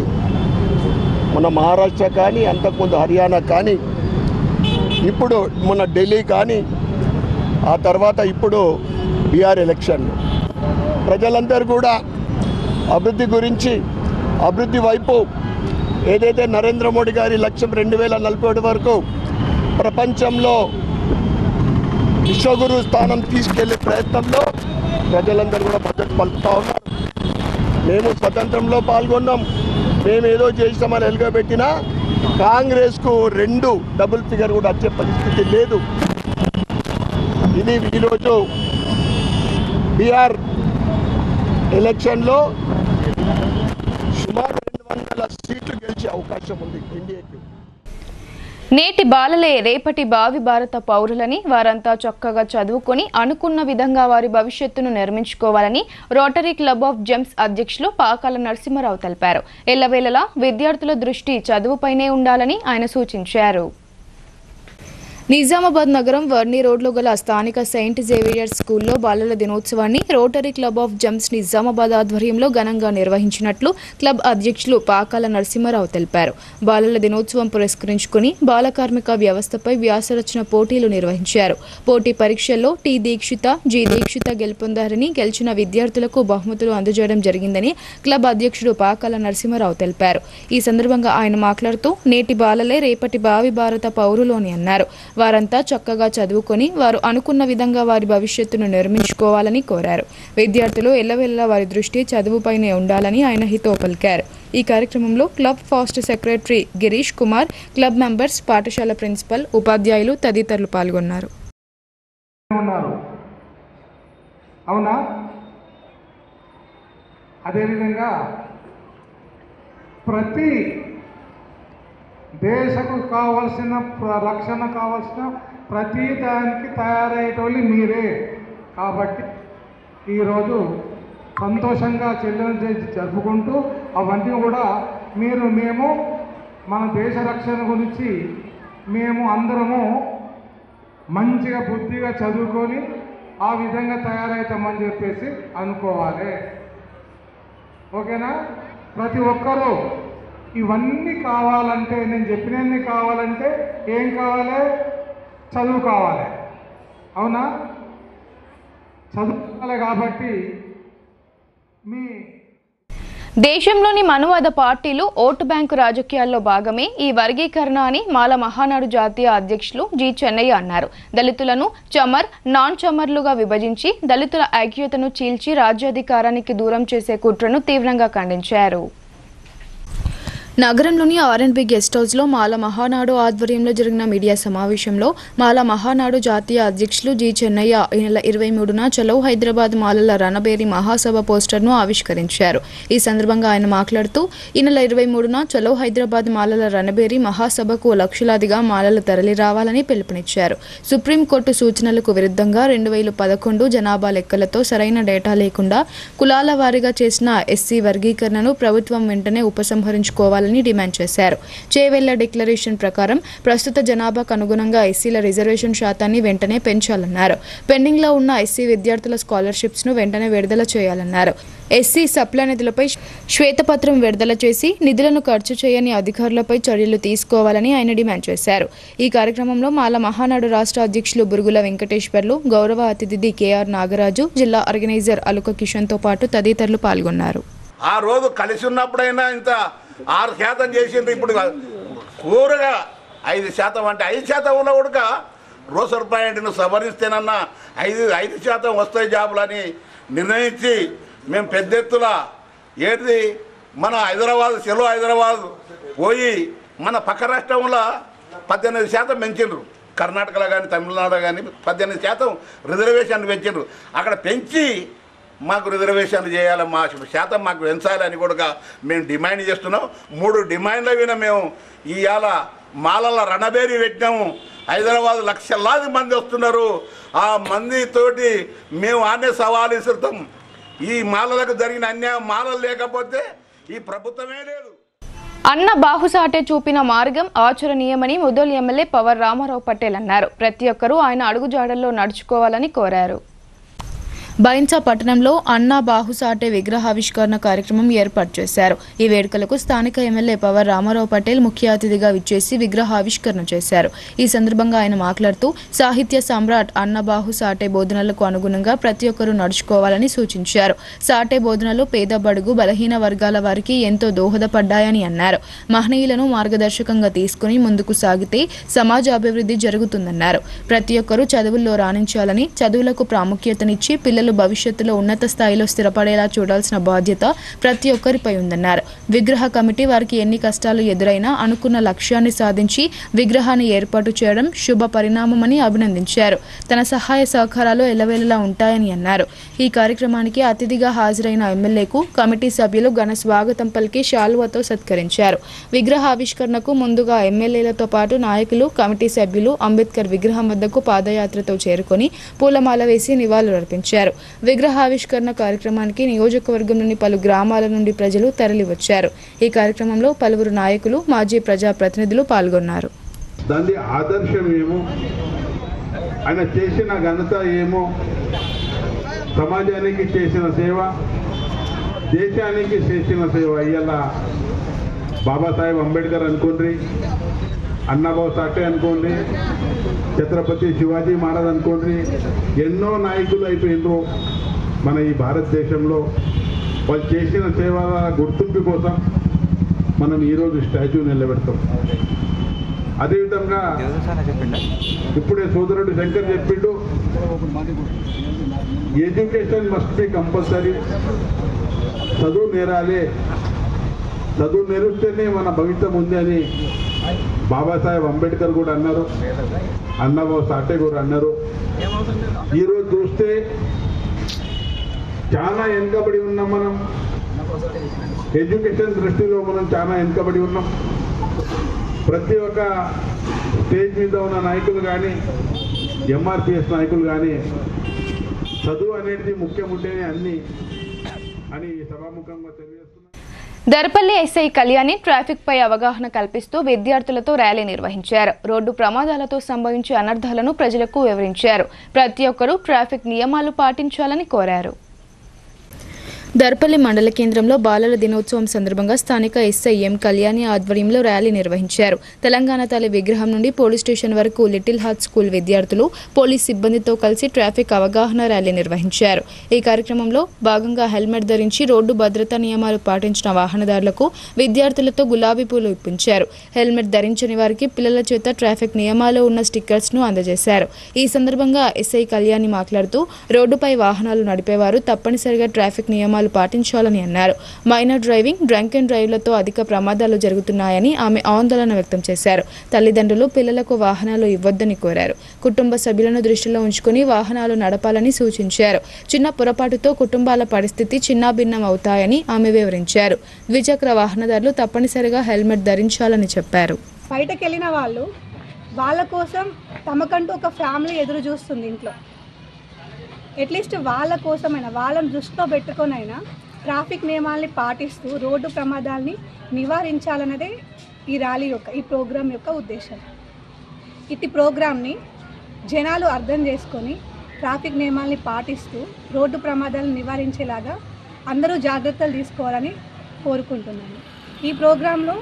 మన మహారాష్ట్ర కానీ, అంతకుముందు హర్యానా కానీ, ఇప్పుడు మన ఢిల్లీ కానీ, ఆ తర్వాత ఇప్పుడు బీహార్ ఎలక్షన్లు. ప్రజలందరూ కూడా అభివృద్ధి గురించి, అభివృద్ధి వైపు ఏదైతే నరేంద్ర మోడీ గారి లక్ష్యం 2041 వరకు ప్రపంచంలో విశ్వగురు స్థానం తీసుకెళ్లే ప్రయత్నంలో ప్రజలందరూ కూడా మద్దతు పలుకుతూ ఉన్నారు. మేము స్వతంత్రంలో పాల్గొన్నాం, మేము ఏదో చేసామని ఎలుగబెట్టినా కాంగ్రెస్కు 2 డబుల్ ఫిగర్ కూడా వచ్చే పరిస్థితి లేదు. ఇది ఈరోజు బీహార్ ఎలక్షన్లో సుమారు 200 సీట్లు గెలిచే అవకాశం ఉంది ఎన్డీఏకి. నేటి బాలలే రేపటి భావి భారత పౌరులని, వారంతా చక్కగా చదువుకొని అనుకున్న విధంగా వారి భవిష్యత్తును నిర్మించుకోవాలని రోటరీ క్లబ్ ఆఫ్ జెమ్స్ అధ్యక్షులు పాకాల నరసింహారావు తెలిపారు. ఎల్లవేళలా విద్యార్థుల దృష్టి చదువుపైనే ఉండాలని ఆయన సూచించారు. నిజామాబాద్ నగరం వర్ణి రోడ్లో గల స్థానిక సెయింట్ జేవియర్స్ స్కూల్లో బాలల దినోత్సవాన్ని rotary club of gems Nizamabad ఆధ్వర్యంలో ఘనంగా నిర్వహించినట్లు క్లబ్ అధ్యక్షులు పాకాల నరసింహారావు తెలిపారు. బాలల దినోత్సవం పురస్కరించుకుని బాల కార్మిక వ్యవస్థపై వ్యాసరచన పోటీలు నిర్వహించారు. పోటీ పరీక్షల్లో టి దీక్షిత, జి దీక్షిత గెలుపొందారని, గెలిచిన విద్యార్థులకు బహుమతులు అందజేయడం జరిగిందని క్లబ్ అధ్యక్షుడు పాకాల నరసింహారావు తెలిపారు. ఈ సందర్భంగా ఆయన మాట్లాడుతూ నేటి బాలలే రేపటి భావి భారత పౌరులు అని అన్నారు. వారంతా చక్కగా చదువుకొని వారు అనుకున్న విధంగా వారి భవిష్యత్తును నిర్మించుకోవాలని కోరారు. విద్యార్థులు ఎల్లవెల్లా వారి దృష్టి చదువుపైనే ఉండాలని ఆయన హితవు పలికారు. ఈ కార్యక్రమంలో club fast secretary Girish Kumar, club members, పాఠశాల ప్రిన్సిపల్, ఉపాధ్యాయులు తదితరులు పాల్గొన్నారు. అవునా? అదేవిధంగా ప్రతి దేశకు కావాల్సిన రక్షణ కావాల్సిన ప్రతి దానికి తయారయ్యేటోళ్ళు మీరే. కాబట్టి ఈరోజు సంతోషంగా చెల్లెలు జరుపుకుంటూ అవన్నీ కూడా మేము మన దేశ రక్షణ గురించి మేము అందరము మంచిగా బుద్ధిగా చదువుకొని ఆ విధంగా తయారవుతామని చెప్పేసి అనుకోవాలి. ఓకేనా? ప్రతి ఒక్కరూ ఇవన్నీ కావాలంటే, నేను చెప్పినన్ని కావాలంటే ఏం కావాలి? చదువు కావాలి. అవునా? చదువు కావాలి. కాబట్టి మీ దేశంలోని మనువాద పార్టీలు ఓటు బ్యాంకు రాజకీయాల్లో భాగమే ఈ వర్గీకరణ అని మాల మహానాడు జాతీయ అధ్యక్షులు జి చెన్నయ్య అన్నారు. దళితులను చమర్, నాన్ చమర్లుగా విభజించి దళితుల ఐక్యతను చీల్చి రాజ్యాధికారానికి దూరం చేసే కుట్రను తీవ్రంగా ఖండించారు. నగరంలోని ఆర్ఎన్బి గెస్ట్ హౌస్లో మాల మహానాడు ఆధ్వర్యంలో జరిగిన మీడియా సమావేశంలో మాల మహానాడు జాతీయ అధ్యక్షులు జి చెన్నయ్య ఈ నెల 23న చలో హైదరాబాద్ మాలల రణబేరి మహాసభ పోస్టర్ను ఆవిష్కరించారు. ఈ సందర్భంగా ఆయన మాట్లాడుతూ ఈ నెల 23న చలో హైదరాబాద్ మాలల రణబేరి మహాసభకు లక్షలాదిగా మాలలు తరలి రావాలని పిలుపునిచ్చారు. సుప్రీంకోర్టు సూచనలకు విరుద్ధంగా 2011 జనాభా లెక్కలతో సరైన డేటా లేకుండా కులాల వారీగా చేసిన ఎస్సీ వర్గీకరణను ప్రభుత్వం వెంటనే ఉపసంహరించుకోవాలని డిమాండ్ చేశారు. చేవెళ్ల డిక్లరేషన్ ప్రకారం ప్రస్తుత జనాభాకు అనుగుణంగా ఎస్సీల రిజర్వేషన్ శాతాన్ని వెంటనే పెంచాలన్నారు. పెండింగ్ లో ఉన్న ఎస్సీ విద్యార్థుల స్కాలర్షిప్స్ ను వెంటనే విడుదల చేయాలన్నారు. ఎస్సీ సప్లై నిధులపై శ్వేతపత్రం విడుదల చేసి నిధులను ఖర్చు చేయని అధికారులపై చర్యలు తీసుకోవాలని ఆయన డిమాండ్ చేశారు. ఈ కార్యక్రమంలో మాల మహానాడు రాష్ట్ర అధ్యక్షులు బురుగుల వెంకటేశ్వర్లు, గౌరవ అతిథి కెఆర్ నాగరాజు, జిల్లా ఆర్గనైజర్ అలుక కిషన్ తో పాటు తదితరులు పాల్గొన్నారు. ఆ రోజు కలిసి ఉన్నప్పుడైనా ఇంత 6% చేసిండ్రు. ఇప్పుడు కూరగా 5% అంటే 5% ఉన్న ఉడక రోసర్ పాయింట్ను సవరిస్తేనన్నా 5% వస్తాయి జాబులని నిర్ణయించి మేము పెద్ద ఎత్తున ఏది మన హైదరాబాద్ సెలవు హైదరాబాద్ పోయి మన పక్క రాష్ట్రంలో 18% పెంచిండ్రు. కర్ణాటకలో కానీ తమిళనాడులో కానీ 18% రిజర్వేషన్ పెంచిండ్రు. అక్కడ పెంచి మాకు రిజర్వేషన్ చేయాలి, మా శాతం మాకు పెంచాలని కూడా మేము డిమాండ్ చేస్తున్నాం. 3 డిమాండ్ల మీద మేము ఇవాళ మాలల రణబేరి పెట్టినాము. హైదరాబాద్ లక్షలాది మంది వస్తున్నారు. ఆ మందితోటి మేము ఆనే సవాలు ఇస్తాం. ఈ మాలలకు జరిగిన అన్యాయం మాలలు లేకపోతే ఈ ప్రభుత్వమే లేదు. అన్న బాహుసాటే చూపిన మార్గం ఆచరణీయమని ముదోల్ ఎమ్మెల్యే పవర్ రామారావు పటేల్ అన్నారు. ప్రతి ఒక్కరూ ఆయన అడుగుజాడల్లో నడుచుకోవాలని కోరారు. బైన్సా పట్టణంలో అన్నా బాహుసాటే విగ్రహావిష్కరణ కార్యక్రమం ఏర్పాటు చేశారు. ఈ వేడుకలకు స్థానిక ఎమ్మెల్యే పవర్ రామారావు పటేల్ ముఖ్య అతిథిగా విచ్చేసి విగ్రహావిష్కరణ చేశారు. ఈ సందర్భంగా ఆయన మాట్లాడుతూ సాహిత్య సమ్రాట్ అన్నా బాహుసాటే బోధనలకు అనుగుణంగా ప్రతి ఒక్కరూ నడుచుకోవాలని సూచించారు. సాటే బోధనలు పేద బడుగు బలహీన వర్గాల వారికి ఎంతో దోహదపడ్డాయని అన్నారు. మహనీయులను మార్గదర్శకంగా తీసుకుని ముందుకు సాగితే సమాజ అభివృద్ధి జరుగుతుందన్నారు. ప్రతి ఒక్కరూ చదువుల్లో రాణించాలని, చదువులకు ప్రాముఖ్యతనిచ్చి పిల్లలు భవిష్యత్తులో ఉన్నత స్థాయిలో స్థిరపడేలా చూడాల్సిన బాధ్యత ప్రతి ఒక్కరిపై ఉందన్నారు. విగ్రహ కమిటీ వారికి ఎన్ని కష్టాలు ఎదురైనా అనుకున్న లక్ష్యాన్ని సాధించి విగ్రహాన్ని ఏర్పాటు చేయడం శుభ పరిణామమని అభినందించారు. తన సహాయ సహకారాలు ఎల్లవేళలా ఉంటాయని అన్నారు. ఈ కార్యక్రమానికి అతిథిగా హాజరైన ఎమ్మెల్యేకు కమిటీ సభ్యులు ఘన స్వాగతం పలికి శాలువాతో సత్కరించారు. విగ్రహ ఆవిష్కరణకు ముందుగా ఎమ్మెల్యేలతో పాటు నాయకులు, కమిటీ సభ్యులు అంబేద్కర్ విగ్రహం వద్దకు పాదయాత్రతో చేరుకొని పూలమాల వేసి నివాళులర్పించారు. విగ్రహావిష్కరణ కార్యక్రమానికి నియోజకవర్గంలోని పలు గ్రామాల నుండి ప్రజలు తరలివచ్చారు. ఈ కార్యక్రమంలో పలువురు నాయకులు, మాజీ ప్రజాప్రతినిధులు పాల్గొన్నారు. దాని ఆదర్శం ఏమో, ఆయన చేసిన ఘనత ఏమో, సమాజానికి చేసిన సేవ, దేశానికి చేసిన సేవ. ఇవాళ బాబాసాహెబ్ అంబేద్కర్ అనుకోండి, అన్నాబాబు సాటే అనుకోండి, ఛత్రపతి శివాజీ మహారాజ్ అనుకోండి, ఎన్నో నాయకులు అయిపోయినరు మన ఈ భారతదేశంలో. వాళ్ళు చేసిన సేవల గుర్తింపు కోసం మనం ఈరోజు స్టాచ్యూ నిలబెడతాం. అదేవిధంగా ఇప్పుడే సోదరుడు శంకర్ చెప్పిండు, ఎడ్యుకేషన్ మస్ట్ బి కంపల్సరీ. చదువు నేరాలి, చదువు నేర్స్తేనే మన భవిష్యత్తు ఉంది అని బాబాసాహెబ్ అంబేద్కర్ కూడా అన్నారు, అన్నాబాబు సాటే కూడా అన్నారు. ఈరోజు చూస్తే చాలా వెనుకబడి ఉన్నాం మనం. ఎడ్యుకేషన్ దృష్టిలో మనం చాలా వెనుకబడి ఉన్నాం. ప్రతి ఒక్క స్టేజ్ మీద ఉన్న నాయకులు కానీ, ఎంఆర్పిఎస్ నాయకులు కానీ చదువు అనేది ముఖ్యం ఉంటేనే అన్ని అని సభాముఖంగా తెలియజేస్తున్నారు. దర్పల్లి ఎస్ఐ కళ్యాణి ట్రాఫిక్ పై అవగాహన కల్పిస్తూ విద్యార్థులతో ర్యాలీ నిర్వహించారు. రోడ్డు ప్రమాదాలతో సంభవించే అనర్థాలను ప్రజలకు వివరించారు. ప్రతి ఒక్కరూ ట్రాఫిక్ నియమాలు పాటించాలని కోరారు. దర్పల్లి మండల కేంద్రంలో బాలల దినోత్సవం సందర్భంగా స్థానిక ఎస్ఐ ఎం కళ్యాణి ఆధ్వర్యంలో ర్యాలీ నిర్వహించారు. తెలంగాణ తల్లి విగ్రహం నుండి పోలీస్ స్టేషన్ వరకు లిటిల్ హార్ట్ స్కూల్ విద్యార్థులు పోలీస్ సిబ్బందితో కలిసి ట్రాఫిక్ అవగాహన ర్యాలీ నిర్వహించారు. ఈ కార్యక్రమంలో భాగంగా హెల్మెట్ ధరించి రోడ్డు భద్రతా నియమాలు పాటించిన వాహనదారులకు విద్యార్థులతో గులాబీ పూలు ఇప్పించారు. హెల్మెట్ ధరించని వారికి పిల్లల చేత ట్రాఫిక్ నియమాలు ఉన్న స్టిక్కర్స్ ను అందజేశారు. ఈ సందర్భంగా ఎస్ఐ కళ్యాణి మాట్లాడుతూ రోడ్డుపై వాహనాలు నడిపేవారు తప్పనిసరిగా ట్రాఫిక్ నియమాలు పాటించాలని అన్నారు. మైనర్ డ్రైవింగ్, డ్రంక్ అండ్ డ్రైవ్లతో అధిక ప్రమాదాలు జరుగుతున్నాయని ఆమె ఆందోళన వ్యక్తం చేశారు. తల్లిదండ్రులు పిల్లలకు వాహనాలు ఇవ్వొద్దని కోరారు. కుటుంబ సభ్యులను దృష్టిలో ఉంచుకుని వాహనాలు నడపాలని సూచించారు. చిన్న పొరపాటుతో కుటుంబాల పరిస్థితి చిన్నాభిన్నం అవుతాయని ఆమె వివరించారు. ద్విచక్ర వాహనదారులు తప్పనిసరిగా హెల్మెట్ ధరించాలని చెప్పారు. బయటకు వెళ్ళిన వాళ్ళు వాళ్ళ కోసం తమకంటూ ఒక ఫ్యామిలీ ఎదురు చూస్తుంది ఇంట్లో. అట్లీస్ట్ వాళ్ళ కోసమైనా వాళ్ళని దృష్టిలో పెట్టుకొనైనా ట్రాఫిక్ నియమాల్ని పాటిస్తూ రోడ్డు ప్రమాదాల్ని నివారించాలన్నదే ఈ ర్యాలీ యొక్క ఈ ప్రోగ్రాం యొక్క ఉద్దేశం. ఇటు ప్రోగ్రామ్ని జనాలు అర్థం చేసుకొని ట్రాఫిక్ నియమాల్ని పాటిస్తూ రోడ్డు ప్రమాదాలను నివారించేలాగా అందరూ జాగ్రత్తలు తీసుకోవాలని కోరుకుంటున్నాను. ఈ ప్రోగ్రాంలో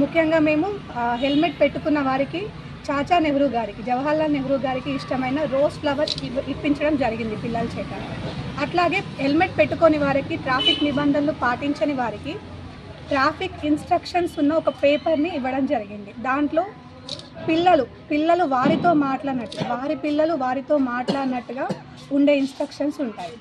ముఖ్యంగా మేము హెల్మెట్ పెట్టుకున్న వారికి చాచా నెహ్రూ గారికి, జవహర్లాల్ నెహ్రూ గారికి ఇష్టమైన రోజ్ ఫ్లవర్ ఇప్పించడం జరిగింది పిల్లల చేత. అట్లాగే హెల్మెట్ పెట్టుకొని వారికి, ట్రాఫిక్ నిబంధనలు పాటించని వారికి ట్రాఫిక్ ఇన్స్ట్రక్షన్స్ ఉన్న ఒక పేపర్ని ఇవ్వడం జరిగింది. దాంట్లో పిల్లలు వారితో మాట్లాడినట్టు, వారి పిల్లలు వారితో మాట్లాడినట్టుగా ఉండే ఇన్స్ట్రక్షన్స్ ఉంటాయి.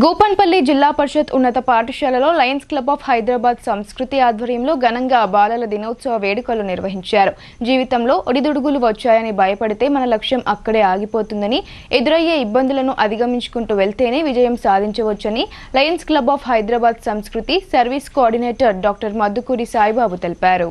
గోపన్పల్లి జిల్లా పరిషత్ ఉన్నత పాఠశాలలో లయన్స్ క్లబ్ ఆఫ్ హైదరాబాద్ సంస్కృతి ఆధ్వర్యంలో ఘనంగా బాలల దినోత్సవ వేడుకలు నిర్వహించారు. జీవితంలో ఒడిదుడుగులు వచ్చాయని భయపడితే మన లక్ష్యం అక్కడే ఆగిపోతుందని, ఎదురయ్యే ఇబ్బందులను అధిగమించుకుంటూ వెళ్తేనే విజయం సాధించవచ్చని లయన్స్ క్లబ్ ఆఫ్ హైదరాబాద్ సంస్కృతి service coordinator doctor Maddukuri Saibabu తెలిపారు.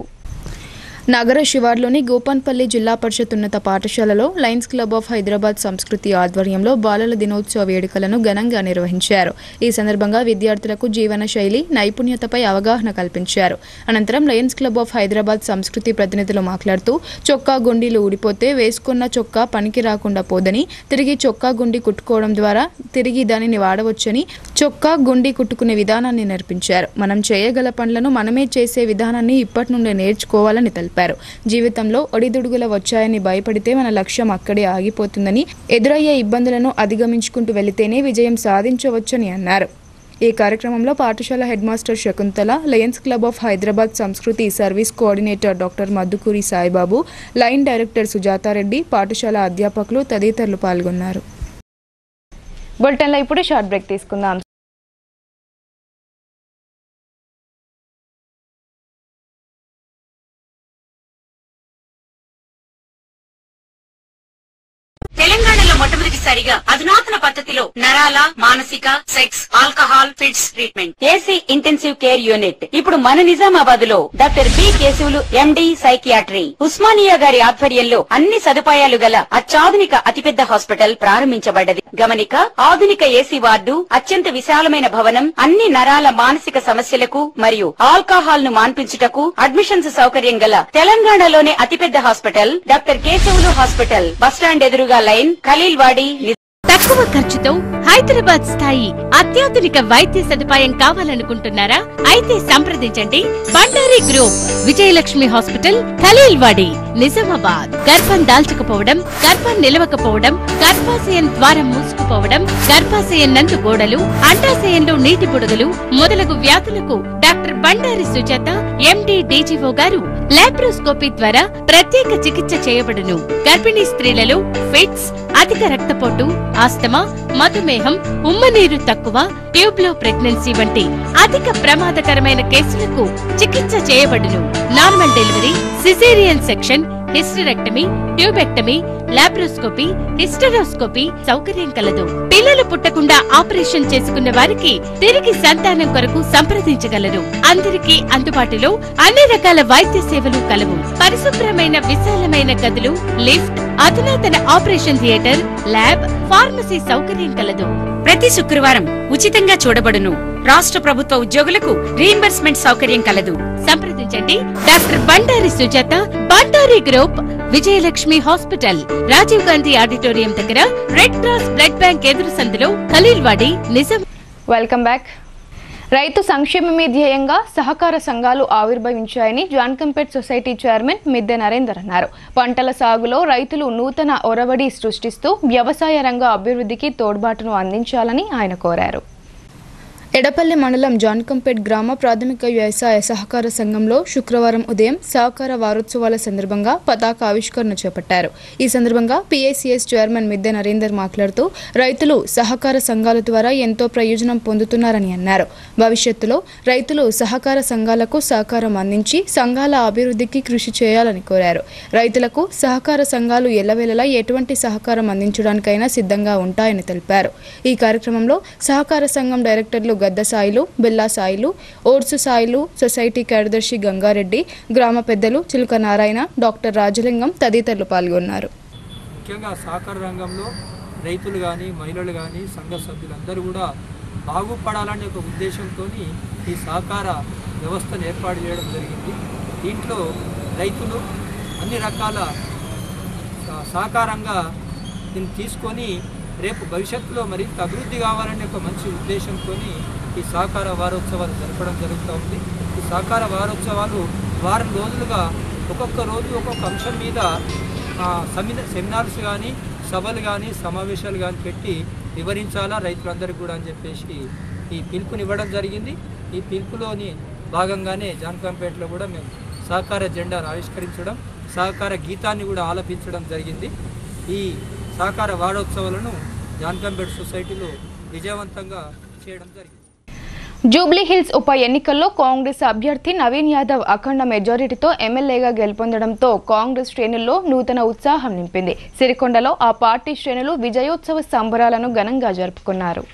నగర శివార్లోని గోపన్పల్లి జిల్లా పరిషత్ ఉన్నత పాఠశాలలో లయన్స్ క్లబ్ ఆఫ్ హైదరాబాద్ సంస్కృతి ఆధ్వర్యంలో బాలల దినోత్సవ వేడుకలను ఘనంగా నిర్వహించారు. ఈ సందర్భంగా విద్యార్థులకు జీవన శైలి, నైపుణ్యతపై అవగాహన కల్పించారు. అనంతరం లయన్స్ క్లబ్ ఆఫ్ హైదరాబాద్ సంస్కృతి ప్రతినిధులు మాట్లాడుతూ చొక్కా గుండీలు ఊడిపోతే వేసుకున్న చొక్కా పనికి రాకుండా పోదని, తిరిగి చొక్కా గుండి కుట్టుకోవడం ద్వారా తిరిగి దానిని వాడవచ్చని, చొక్కా గుండి కుట్టుకునే విధానాన్ని నేర్పించారు. మనం చేయగల పనులను మనమే చేసే విధానాన్ని ఇప్పటి నుండే నేర్చుకోవాలని తెలిపారు. జీవితంలో ఒడిదుడుగులు వచ్చాయని భయపడితే మన లక్ష్యం అక్కడే ఆగిపోతుందని, ఎదురయ్యే ఇబ్బందులను అధిగమించుకుంటూ వెళితేనే విజయం సాధించవచ్చని అన్నారు. ఈ కార్యక్రమంలో పాఠశాల head master Shakuntala, lions club of Hyderabad సంస్కృతి service coordinator doctor Maddukuri Saibabu, lion director Sujathareddy, పాఠశాల అధ్యాపకులు తదితరులు పాల్గొన్నారు. బులెటిన్లో ఇప్పుడు షార్ట్ బ్రేక్ తీసుకుందాం. తెలంగాణలో మొట్టమొదటిసారిగా అధునాతన పద్ధతిలో నరాల, మానసిక, sex, alcohol, fits treatment, AC intensive care unit ఇప్పుడు మన నిజామాబాద్ లో doctor B Keshavulu MD psychiatry, Osmania గారి ఆధ్వర్యంలో అన్ని సదుపాయాలు గల అత్యాధునిక అతిపెద్ద హాస్పిటల్ ప్రారంభించబడ్డది. గమనిక, ఆధునిక ఏసీ వార్డు, అత్యంత విశాలమైన భవనం, అన్ని నరాల మానసిక సమస్యలకు మరియు ఆల్కహాల్ ను మాన్పించుటకు అడ్మిషన్స్ సౌకర్యం గల తెలంగాణలోనే అతిపెద్ద hospital doctor Keshavulu hospital, bus stand ఎదురుగా లైన్, ఖలీల్వాడి. తక్కువ ఖర్చుతో హైదరాబాద్ స్థాయి అత్యాధునిక వైద్య సదుపాయం కావాలనుకుంటున్నారా? అయితే సంప్రదించండి బండారి గ్రూప్, విజయలక్ష్మి హాస్పిటల్, ఖలీల్వాడి, నిజామాబాద్. గర్భం దాల్చకపోవడం, గర్భం నిలవకపోవడం, గర్భాశయం ద్వారం మూసుకుపోవడం, గర్భాశయం నందు గోడలు, అండాశయంలో నీటి బుడగలు మొదలగు వ్యాధులకు డాక్టర్ బండారి సుజాత ఎండి డీజీఓ గారు లాప్రోస్కోపీ ద్వారా ప్రత్యేక చికిత్స చేయబడును. గర్భిణీ స్త్రీలలో ఫిట్స్, అధిక రక్తపోటు, ఆస్తమా, మధుమేహం, ఉమ్మనీరు తక్కువ, ట్యూబ్లో ప్రెగ్నెన్సీ వంటి అధిక ప్రమాదకరమైన కేసులకు చికిత్స చేయబడును. Normal delivery, caesarean section, hysterectomy, tubectomy, laparoscopy, hysteroscopy సౌకర్యం కలదు. పిల్లలు పుట్టకుండా ఆపరేషన్ చేసుకున్న వారికి తిరిగి సంతానం కొరకు సంప్రదించగలరు. అందరికీ అందుబాటులో అన్ని రకాల వైద్య సేవలు కలవు. పరిశుభ్రమైన విశాలమైన గదులు, లిఫ్ట్, అధునాతన ఆపరేషన్ థియేటర్, ల్యాబ్, ఫార్మసీ సౌకర్యం కలదు. ప్రతి శుక్రవారం ఉచితంగా చూడబడును. రాష్ట్ర ప్రభుత్వ ఉద్యోగులకు రీయింబర్స్మెంట్ సౌకర్యం కలదు. సంప్రదించండి doctor Bandari Sujata, Bandari group, Vijayalakshmi hospital, Rajiv Gandhi auditorium దగ్గర, రెడ్ క్రాస్ బ్లడ్ బ్యాంక్ ఎదురు సందులో, ఖలీల్వాడి, నిజాం. Welcome back. రైతు సంక్షేమమే ధ్యేయంగా సహకార సంఘాలు ఆవిర్భవించాయని జాన్కంపేట్ సొసైటీ చైర్మన్ మిద్దె నరేందర్ అన్నారు. పంటల సాగులో రైతులు నూతన ఒరవడి సృష్టిస్తూ వ్యవసాయ రంగ అభివృద్ధికి తోడ్పాటును అందించాలని ఆయన కోరారు. ఎడపల్లి మండలం జాన్కంపేట్ గ్రామ ప్రాథమిక వ్యవసాయ సహకార సంఘంలో శుక్రవారం ఉదయం సహకార వారోత్సవాల సందర్భంగా పతాక ఆవిష్కరణ చేపట్టారు. ఈ సందర్భంగా PACS చైర్మన్ మిద్దె నరేందర్ మాట్లాడుతూ రైతులు సహకార సంఘాల ద్వారా ఎంతో ప్రయోజనం పొందుతున్నారని అన్నారు. భవిష్యత్తులో రైతులు సహకార సంఘాలకు సహకారం అందించి సంఘాల అభివృద్ధికి కృషి చేయాలని కోరారు. రైతులకు సహకార సంఘాలు ఎల్లవేళలా ఎటువంటి సహకారం అందించడానికైనా సిద్ధంగా ఉంటాయని తెలిపారు. ఈ కార్యక్రమంలో సహకార సంఘం డైరెక్టర్లు గద్ద సాయిలు, బెల్లా సాయిలు, ఓర్సు సాయిలు, సొసైటీ కార్యదర్శి గంగారెడ్డి, గ్రామ పెద్దలు చిలుక నారాయణ, డాక్టర్ రాజలింగం తదితరులు పాల్గొన్నారు. ముఖ్యంగా సహకార రంగంలో రైతులు కానీ మహిళలు కానీ సంఘ సభ్యులందరూ కూడా బాగుపడాలనే ఒక ఉద్దేశంతో ఈ సహకార వ్యవస్థను ఏర్పాటు చేయడం జరిగింది. దీంట్లో రైతులు అన్ని రకాల సహకారంగా దీన్ని తీసుకొని రేపు భవిష్యత్తులో మరింత అభివృద్ధి కావాలనే ఒక మంచి ఉద్దేశంతో ఈ సహకార వారోత్సవాలు జరపడం జరుగుతూ ఉంది. ఈ సహకార వారోత్సవాలు వారం రోజులుగా ఒక్కొక్క రోజు ఒక్కొక్క అంశం మీద సెమినార్స్ కానీ సభలు కానీ సమావేశాలు కానీ పెట్టి వివరించాలా రైతులందరికీ కూడా అని చెప్పేసి ఈ పిలుపునివ్వడం జరిగింది. ఈ పిలుపులోని భాగంగానే జాన్కంపేటలో కూడా మేము సహకార జెండాను ఆవిష్కరించడం, సహకార గీతాన్ని కూడా ఆలపించడం జరిగింది. ఈ సహకార వారోత్సవాలను జాన్కంపేట్ సొసైటీలో విజయవంతంగా చేయడం జరిగింది. జూబ్లీ హిల్స్ ఉప ఎన్నికల్లో కాంగ్రెస్ అభ్యర్థి నవీన్ యాదవ్ అఖండ మెజారిటీతో ఎమ్మెల్యేగా గెలుపొందడంతో కాంగ్రెస్ శ్రేణుల్లో నూతన ఉత్సాహం నింపింది. సిరికొండలో ఆ పార్టీ శ్రేణులు విజయోత్సవ సంబరాలను ఘనంగా జరుపుకున్నారు.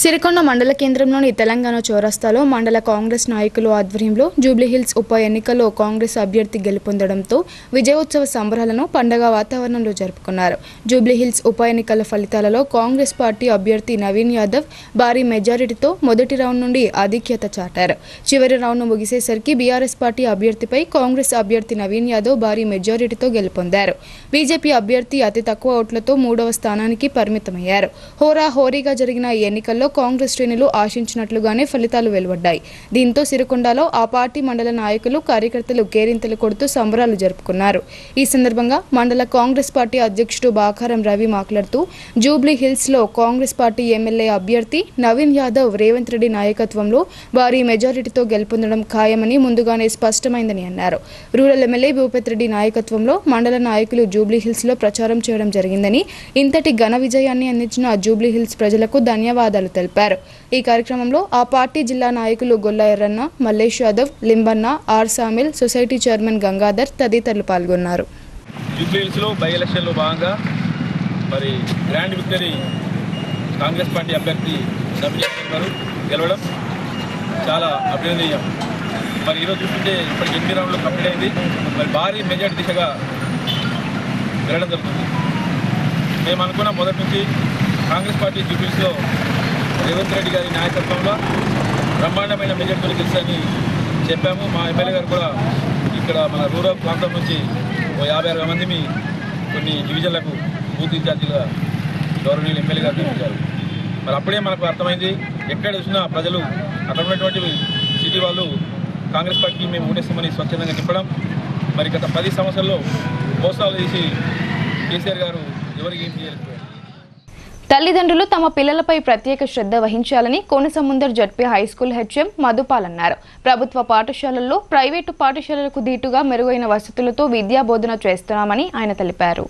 సిరికొండ మండల కేంద్రంలోని తెలంగాణ చౌరస్తాలో మండల కాంగ్రెస్ నాయకులు ఆధ్వర్యంలో జూబ్లీహిల్స్ ఉప ఎన్నికల్లో కాంగ్రెస్ అభ్యర్థి గెలుపొందడంతో విజయోత్సవ సంబరాలను పండగ వాతావరణంలో జరుపుకున్నారు. జూబ్లీహిల్స్ ఉప ఎన్నికల ఫలితాలలో కాంగ్రెస్ పార్టీ అభ్యర్థి నవీన్ యాదవ్ భారీ మెజారిటీతో మొదటి రౌండ్ నుండి ఆధిక్యత చాటారు. చివరి రౌండ్ ముగిసేసరికి బీఆర్ఎస్ పార్టీ అభ్యర్థిపై కాంగ్రెస్ అభ్యర్థి నవీన్ యాదవ్ భారీ మెజారిటీతో గెలుపొందారు. బీజేపీ అభ్యర్థి అతి తక్కువ ఓట్లతో 3వ స్థానానికి పరిమితమయ్యారు. హోరాహోరీగా జరిగిన ఈ ఎన్నికల్లో కాంగ్రెస్ శ్రేణులు ఆశించినట్లుగానే ఫలితాలు వెలువడ్డాయి. దీంతో సిరికొండలో ఆ పార్టీ మండల నాయకులు కార్యకర్తలు కేరింతలు కొడుతూ సంబరాలు జరుపుకున్నారు. ఈ సందర్భంగా మండల కాంగ్రెస్ పార్టీ అధ్యక్షుడు బాకారం రవి మాట్లాడుతూ జూబ్లీ హిల్స్ లో కాంగ్రెస్ పార్టీ ఎమ్మెల్యే అభ్యర్థి నవీన్ యాదవ్ రేవంత్ రెడ్డి నాయకత్వంలో భారీ మెజారిటీతో గెలుపొందడం ఖాయమని ముందుగానే స్పష్టమైందని అన్నారు. రూరల్ ఎమ్మెల్యే భూపత్ రెడ్డి నాయకత్వంలో మండల నాయకులు జూబ్లీ హిల్స్ లో ప్రచారం చేయడం జరిగిందని, ఇంతటి ఘన విజయాన్ని అందించిన జూబ్లీ హిల్స్ ప్రజలకు ధన్యవాదాలు తెలిపారు. ఈ కార్యక్రమంలో ఆ పార్టీ జిల్లా నాయకులు Golla Erranna, Mallesh Yadav, Limbanna, R sawmill, society chairman Gangadhar తదితరులు పాల్గొన్నారు. జూబ్లీహిల్స్లో బై ఎలక్షన్లో భాగంగా మరి గ్రాండ్ విక్టరీ కాంగ్రెస్ పార్టీ అభ్యర్థి నవీన్ యాదవ్ గారు గెలవడం చాలా అభినందనీయం. మరి ఈరోజు చూస్తుంటే ఇప్పటికి 8 రౌండ్లు కంప్లీట్ అయింది. మరి భారీ మెజార్టీ దిశగా వెళ్ళడం జరుగుతుంది. మేము అనుకున్న మొదటి నుంచి కాంగ్రెస్ పార్టీ జూబ్లీహిల్స్లో రేవంత్ రెడ్డి గారి నాయకత్వంలో బ్రహ్మాండమైన మెజార్టీలు గెలిచారని చెప్పాము. మా ఎమ్మెల్యే గారు కూడా ఇక్కడ మన రూరల్ ప్రాంతం నుంచి 50-60 మందిని కొన్ని డివిజన్లకు బూత్ ఇన్ఛార్జీలుగా గౌరవనీయులు ఎమ్మెల్యే గారు నియమించారు. మరి అప్పుడే మనకు అర్థమైంది, ఎక్కడ చూసినా ప్రజలు అక్కడ ఉన్నటువంటి సిటీ వాళ్ళు కాంగ్రెస్ పార్టీకి మేము ఓటేస్తామని స్వచ్ఛందంగా చెప్పడం, మరి గత 10 సంవత్సరాల్లో మోసాలు చేసి కేసీఆర్ గారు ఎవరికి ఏం చేయలేదు. తల్లిదండ్రులు తమ పిల్లలపై ప్రత్యేక శ్రద్ధ వహించాలని Konasamundar ZP high school HM Madhupal అన్నారు. ప్రభుత్వ పాఠశాలల్లో ప్రైవేటు పాఠశాలలకు దీటుగా మెరుగైన వసతులతో విద్యా బోధన చేస్తున్నామని ఆయన తెలిపారు.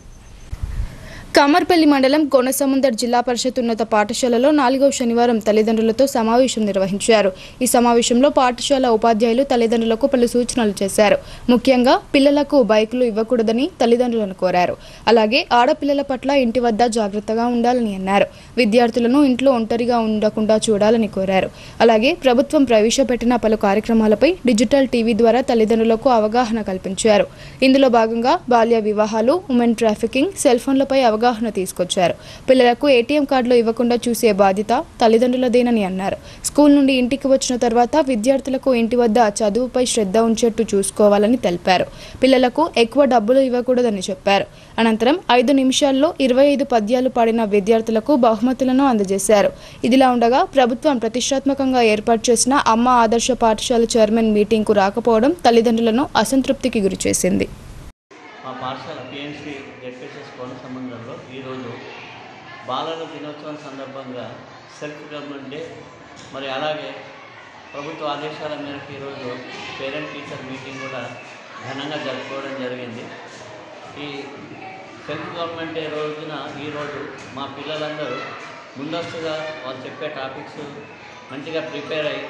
కమర్పల్లి మండలం కోనసముందర్ జిల్లా పరిషత్ ఉన్నత పాఠశాలలో 4వ శనివారం తల్లిదండ్రులతో సమావేశం నిర్వహించారు. ఈ సమావేశంలో పాఠశాల ఉపాధ్యాయులు తల్లిదండ్రులకు పలు సూచనలు చేశారు. ముఖ్యంగా పిల్లలకు బైకులు ఇవ్వకూడదని తల్లిదండ్రులను కోరారు. అలాగే ఆడపిల్లల పట్ల ఇంటి వద్ద జాగ్రత్తగా ఉండాలని అన్నారు. విద్యార్థులను ఇంట్లో ఒంటరిగా ఉండకుండా చూడాలని కోరారు. అలాగే ప్రభుత్వం ప్రవేశపెట్టిన పలు కార్యక్రమాలపై డిజిటల్ టీవీ ద్వారా తల్లిదండ్రులకు అవగాహన కల్పించారు. ఇందులో భాగంగా బాల్య వివాహాలు, ఉమెన్ ట్రాఫికింగ్, సెల్ ఫోన్లపై అవగాహన అవగాహన తీసుకొచ్చారు. పిల్లలకు ఏటీఎం కార్డులు ఇవ్వకుండా చూసే బాధ్యత తల్లిదండ్రులదేనని అన్నారు. స్కూల్ నుండి ఇంటికి వచ్చిన తర్వాత విద్యార్థులకు ఇంటి వద్ద చదువుపై శ్రద్ధ ఉంచేట్టు చూసుకోవాలని తెలిపారు. పిల్లలకు ఎక్కువ డబ్బులు ఇవ్వకూడదని చెప్పారు. అనంతరం 5 నిమిషాల్లో 25 పద్యాలు పాడిన విద్యార్థులకు బహుమతులను అందజేశారు. ఇదిలా ఉండగా ప్రభుత్వం ప్రతిష్టాత్మకంగా ఏర్పాటు చేసిన అమ్మ ఆదర్శ పాఠశాల చైర్మన్ మీటింగ్కు రాకపోవడం తల్లిదండ్రులను అసంతృప్తికి గురిచేసింది. మా పాఠశాల పిఎంసి జెడ్పీఎస్ఎస్ పౌర సంబంధంలో ఈరోజు బాలల దినోత్సవం సందర్భంగా సెల్ఫ్ గవర్నమెంట్ డే మరి అలాగే ప్రభుత్వ ఆదేశాల మేరకు ఈరోజు పేరెంట్ టీచర్ మీటింగ్ కూడా ఘనంగా జరుపుకోవడం జరిగింది. ఈ సెల్ఫ్ గవర్నమెంట్ డే రోజున ఈరోజు మా పిల్లలందరూ ముందస్తుగా వాళ్ళు చెప్పే టాపిక్స్ మంచిగా ప్రిపేర్ అయ్యి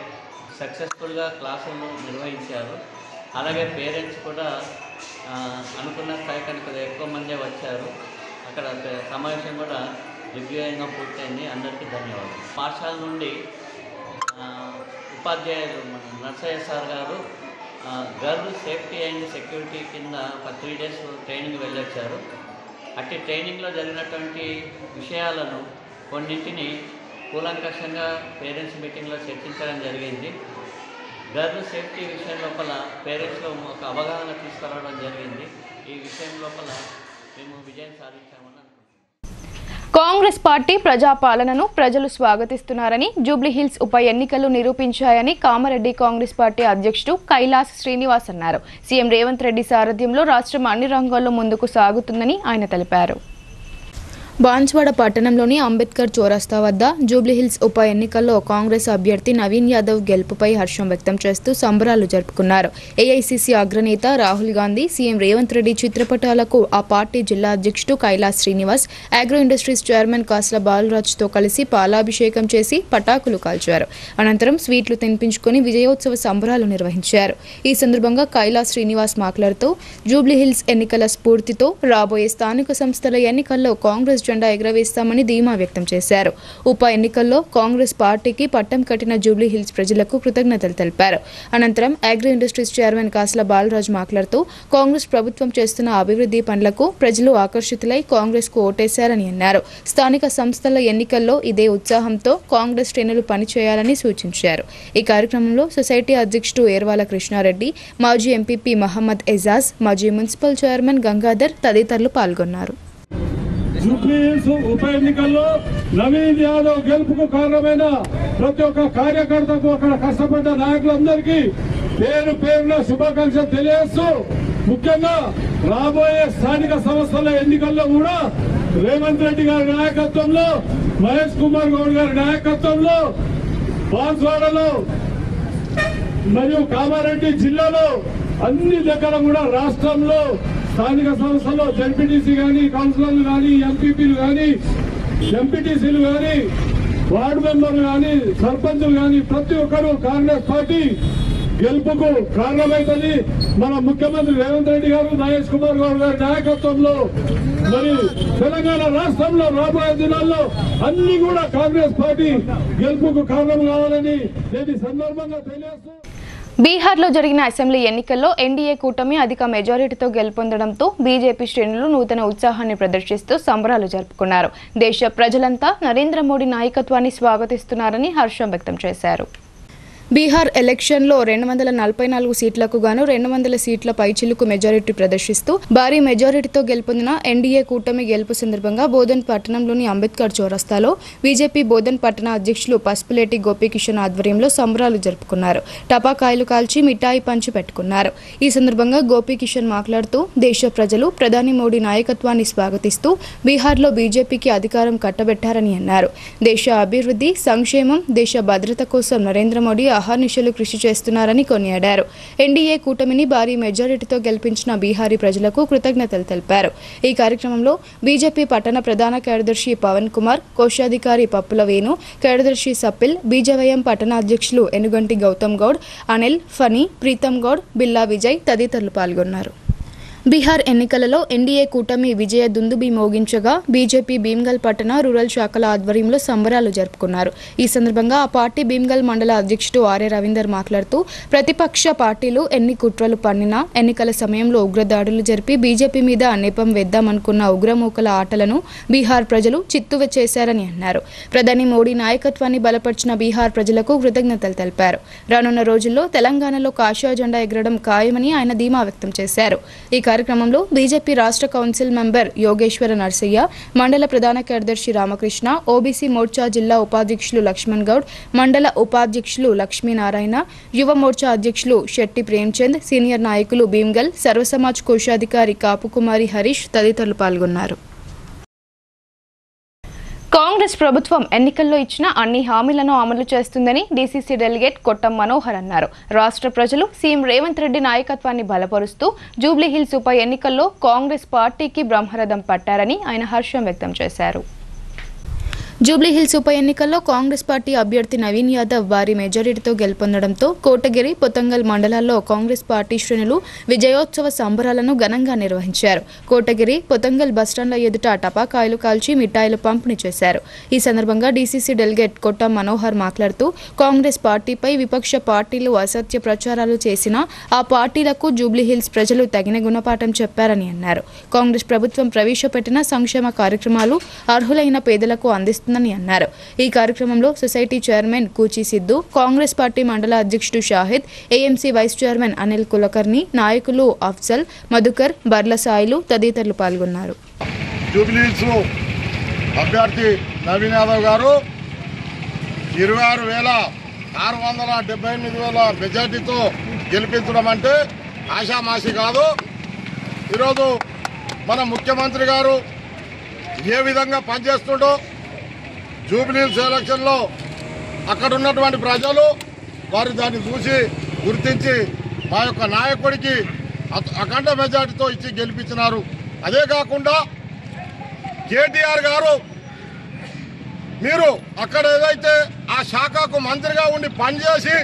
సక్సెస్ఫుల్గా క్లాసులు నిర్వహించారు. అలాగే పేరెంట్స్ కూడా అనుకున్న స్థాయి కనుక ఎక్కువ మందే వచ్చారు. అక్కడ సమావేశం కూడా దిగ్విజయంగా పూర్తయింది. అందరికీ ధన్యవాదాలు. పాఠశాల నుండి ఉపాధ్యాయులు మన నర్సయ్య సార్ గారు గర్ల్ సేఫ్టీ అండ్ సెక్యూరిటీ కింద ఒక 3 days ట్రైనింగ్ వెళ్ళొచ్చారు. అట్టి ట్రైనింగ్లో జరిగినటువంటి విషయాలను కొన్నింటిని కూలంకషంగా పేరెంట్స్ మీటింగ్లో చర్చించడం జరిగింది. గర్ల్ సేఫ్టీ విషయం లోపల పేరెంట్స్లో ఒక అవగాహన తీసుకురావడం జరిగింది. ఈ విషయం లోపల మేము విజయం సాధించామని అనుకుంటున్నాం. కాంగ్రెస్ పార్టీ ప్రజాపాలనను ప్రజలు స్వాగతిస్తున్నారని జూబ్లీహిల్స్ ఉప ఎన్నికలు నిరూపించాయని కామారెడ్డి కాంగ్రెస్ పార్టీ అధ్యక్షుడు కైలాస్ శ్రీనివాస్ అన్నారు. సీఎం రేవంత్ రెడ్డి సారథ్యంలో రాష్ట్రం అన్ని రంగాల్లో ముందుకు సాగుతుందని ఆయన తెలిపారు. బాన్స్వాడ పట్టణంలోని అంబేద్కర్ చౌరస్తా వద్ద జూబ్లీహిల్స్ ఉప ఎన్నికల్లో కాంగ్రెస్ అభ్యర్థి నవీన్ యాదవ్ గెలుపుపై హర్షం వ్యక్తం చేస్తూ సంబరాలు జరుపుకున్నారు. ఏఐసీసీ అగ్రనేత రాహుల్ గాంధీ, సీఎం రేవంత్ రెడ్డి చిత్రపటాలకు ఆ పార్టీ జిల్లా అధ్యక్షుడు Kailas Srinivas, agro industries chairman Kasla బాలరాజ్తో కలిసి పాలాభిషేకం చేసి పటాకులు కాల్చారు. అనంతరం స్వీట్లు తినిపించుకుని విజయోత్సవ సంబరాలు నిర్వహించారు. ఈ సందర్భంగా కైలాస్ శ్రీనివాస్ మాట్లాడుతూ జూబ్లీహిల్స్ ఎన్నికల స్ఫూర్తితో రాబోయే స్థానిక సంస్థల ఎన్నికల్లో కాంగ్రెస్ జెండా ఎగురవేస్తామని ధీమా వ్యక్తం చేశారు. ఉప ఎన్నికల్లో కాంగ్రెస్ పార్టీకి పట్టం కట్టిన జూబ్లీహిల్స్ ప్రజలకు కృతజ్ఞతలు తెలిపారు. అనంతరం అగ్రో ఇండస్ట్రీస్ చైర్మన్ కాస్ల బాలరాజ్ మాట్లాడుతూ కాంగ్రెస్ ప్రభుత్వం చేస్తున్న అభివృద్ధి పనులకు ప్రజలు ఆకర్షితులై కాంగ్రెస్ కు ఓటేశారని అన్నారు. స్థానిక సంస్థల ఎన్నికల్లో ఇదే ఉత్సాహంతో కాంగ్రెస్ శ్రేణులు పనిచేయాలని సూచించారు. ఈ కార్యక్రమంలో సొసైటీ అధ్యక్షుడు ఏర్వాల కృష్ణారెడ్డి, మాజీ ఎంపీపీ మహమ్మద్ ఎజాజ్, మాజీ మున్సిపల్ చైర్మన్ గంగాధర్ తదితరులు పాల్గొన్నారు. జూబ్లీహిల్స్ ఉప ఎన్నికల్లో నవీన్ యాదవ్ గెలుపుకు కారణమైన ప్రతి ఒక్క కార్యకర్తకు, అక్కడ కష్టపడ్డ నాయకులందరికీ పేరు పేరున శుభాకాంక్షలు తెలియజేస్తూ, ముఖ్యంగా రాబోయే స్థానిక సంస్థల ఎన్నికల్లో కూడా రేవంత్ రెడ్డి గారి నాయకత్వంలో, మహేష్ కుమార్ గౌడ్ గారి నాయకత్వంలో బాన్స్వాడలో మరియు కామారెడ్డి జిల్లాలో అన్ని దగ్గర కూడా రాష్ట్రంలో స్థానిక సంస్థల్లో జడ్పీటీసీ కానీ, కౌన్సిలర్లు కానీ, ఎంపీపీలు కానీ, ఎంపీటీసీలు కానీ, వార్డు మెంబర్లు కానీ, సర్పంచులు కానీ ప్రతి ఒక్కరూ కాంగ్రెస్ పార్టీ గెలుపుకు కారణమైతుంది. మన ముఖ్యమంత్రి రేవంత్ రెడ్డి గారు, మహేష్ కుమార్ గౌడ్ గారి నాయకత్వంలో మరి తెలంగాణ రాష్ట్రంలో రాబోయే దినాల్లో అన్ని కూడా కాంగ్రెస్ పార్టీ గెలుపుకు కారణం కావాలని నేను సందర్భంగా తెలియజేస్తూ, బీహార్లో జరిగిన అసెంబ్లీ ఎన్నికల్లో ఎన్డీఏ కూటమి అధిక మెజారిటీతో గెలుపొందడంతో బీజేపీ శ్రేణులు నూతన ఉత్సాహాన్ని ప్రదర్శిస్తూ సంబరాలు జరుపుకున్నారు. దేశ ప్రజలంతా నరేంద్ర మోడీ నాయకత్వాన్ని స్వాగతిస్తున్నారని హర్షం వ్యక్తం చేశారు. బీహార్ ఎలక్షన్లో 244 సీట్లకు గాను 200 సీట్ల పైచిలుకు మెజారిటీ ప్రదర్శిస్తూ భారీ మెజారిటీతో గెలుపొందిన ఎన్డీఏ కూటమి గెలుపు సందర్భంగా బోధన్ పట్టణంలోని అంబేద్కర్ చౌరస్తాలో బీజేపీ బోధన్ పట్టణ అధ్యక్షులు పసుపులేటి గోపీకిషన్ ఆధ్వర్యంలో సంబరాలు జరుపుకున్నారు. టపాకాయలు కాల్చి మిఠాయి పంచి పెట్టుకున్నారు. ఈ సందర్భంగా గోపీకిషన్ మాట్లాడుతూ దేశ ప్రజలు ప్రధాని మోడీ నాయకత్వాన్ని స్వాగతిస్తూ బీహార్లో బీజేపీకి అధికారం కట్టబెట్టారని అన్నారు. దేశ అభివృద్ధి, సంక్షేమం, దేశ భద్రత కోసం నరేంద్ర మోడీ అహర్నిశలు కృషి చేస్తున్నారని కొనియాడారు. ఎన్డీఏ కూటమిని భారీ మెజారిటీతో గెలిపించిన బీహారీ ప్రజలకు కృతజ్ఞతలు తెలిపారు. ఈ కార్యక్రమంలో బీజేపీ పట్టణ ప్రధాన కార్యదర్శి పవన్ కుమార్, కోశాధికారి పప్పుల వేణు, కార్యదర్శి సప్పిల్, బీజేవైఎం పట్టణ అధ్యక్షులు ఎనుగంటి గౌతమ్ గౌడ్, అనిల్, ఫనీ, ప్రీతం గౌడ్, బిల్లా విజయ్ తదితరులు పాల్గొన్నారు. బీహార్ ఎన్నికలలో ఎన్డీఏ కూటమి విజయ దుందుబి మోగించగా బీజేపీ భీమ్గల్ పట్టణ రూరల్ శాఖల ఆధ్వర్యంలో సంబరాలు జరుపుకున్నారు. ఈ సందర్భంగా ఆ పార్టీ భీమ్గల్ మండల అధ్యక్షుడు ఆర్ఏ రవీందర్ మాట్లాడుతూ ప్రతిపక్ష పార్టీలు ఎన్ని కుట్రలు పన్నినా ఎన్నికల సమయంలో ఉగ్రదాడులు జరిపి బీజేపీ మీద నెపం వేద్దామనుకున్న ఉగ్రమూకల ఆటలను బీహార్ ప్రజలు చిత్తువ చేశారని అన్నారు. ప్రధాని మోడీ నాయకత్వాన్ని బలపరిచిన బీహార్ ప్రజలకు కృతజ్ఞతలు తెలిపారు. రానున్న రోజుల్లో తెలంగాణలో కాషాయ జెండా ఎగరడం ఖాయమని ఆయన ధీమా వ్యక్తం చేశారు. ఈ కార్యక్రమంలో బీజేపీ రాష్ట్ర కౌన్సిల్ మెంబర్ యోగేశ్వర నర్సయ్య, మండల ప్రధాన కార్యదర్శి రామకృష్ణ, ఓబీసీ మోర్చా జిల్లా ఉపాధ్యక్షులు లక్ష్మణ్ గౌడ్, మండల ఉపాధ్యక్షులు లక్ష్మీనారాయణ, యువ మోర్చా అధ్యక్షులు శెట్టి ప్రేమ్చంద్, సీనియర్ నాయకులు భీమ్గల్, సర్వసమాజ్ కోశాధికారి కాపుకుమారి హరీష్ తదితరులు పాల్గొన్నారు. కాంగ్రెస్ ప్రభుత్వం ఎన్నికల్లో ఇచ్చిన అన్ని హామీలను అమలు చేస్తుందని డీసీసీ డెలిగేట్ కొట్టం మనోహర్ అన్నారు. రాష్ట్ర ప్రజలు సీఎం రేవంత్ రెడ్డి నాయకత్వాన్ని బలపరుస్తూ జూబ్లీహిల్స్ ఉప ఎన్నికల్లో కాంగ్రెస్ పార్టీకి బ్రహ్మరథం పట్టారని ఆయన హర్షం వ్యక్తం చేశారు. జూబ్లీహిల్స్ ఉప ఎన్నికల్లో కాంగ్రెస్ పార్టీ అభ్యర్థి నవీన్ యాదవ్ భారీ మెజారిటీతో గెలుపొందడంతో కోటగిరి, పొతంగల్ మండలాల్లో కాంగ్రెస్ పార్టీ శ్రేణులు విజయోత్సవ సంబరాలను ఘనంగా నిర్వహించారు. కోటగిరి, పొతంగల్ బస్టాండ్ల ఎదుట టపాకాయలు కాల్చి మిఠాయిలు పంపిణీ చేశారు. ఈ సందర్భంగా డీసీసీ డెలిగేట్ కొట్టం మనోహర్ మాట్లాడుతూ కాంగ్రెస్ పార్టీపై విపక్ష పార్టీలు అసత్య ప్రచారాలు చేసినా ఆ పార్టీలకు జూబ్లీహిల్స్ ప్రజలు తగిన గుణపాఠం చెప్పారని అన్నారు. కాంగ్రెస్ ప్రభుత్వం ప్రవేశపెట్టిన సంక్షేమ కార్యక్రమాలు అర్హులైన పేదలకు అందిస్తున్నారు అన్నారు. ఈ కార్యక్రమంలో society chairman Kuchi Siddu, Congress party mandal అధ్యక్షుడు Shahid, AMC vice chairman Anil Kulkarni, నాయకులు అఫ్జల్, మధుకర్, బర్ల సాయిలు తదితరులు పాల్గొన్నారు. జూబ్లీహిల్స్ అభ్యర్థి నవీన్ యాదవ్ గారు 26,678 మెజార్టీతో గెలిపించడం అంటే ఆషామాషి కాదు. ఈరోజు మన ముఖ్యమంత్రి గారు ఏ విధంగా పనిచేస్తుండో జూబ్లీహిల్స్ ఎలక్షన్లో అక్కడ ఉన్నటువంటి ప్రజలు వారు దాన్ని చూసి గుర్తించి మా యొక్క నాయకుడికి అఖండ మెజార్టీతో ఇచ్చి గెలిపించినారు. అదే కాకుండా కేటీఆర్ గారు మీరు అక్కడ ఏదైతే ఆ శాఖకు మంత్రిగా ఉండి పనిచేసి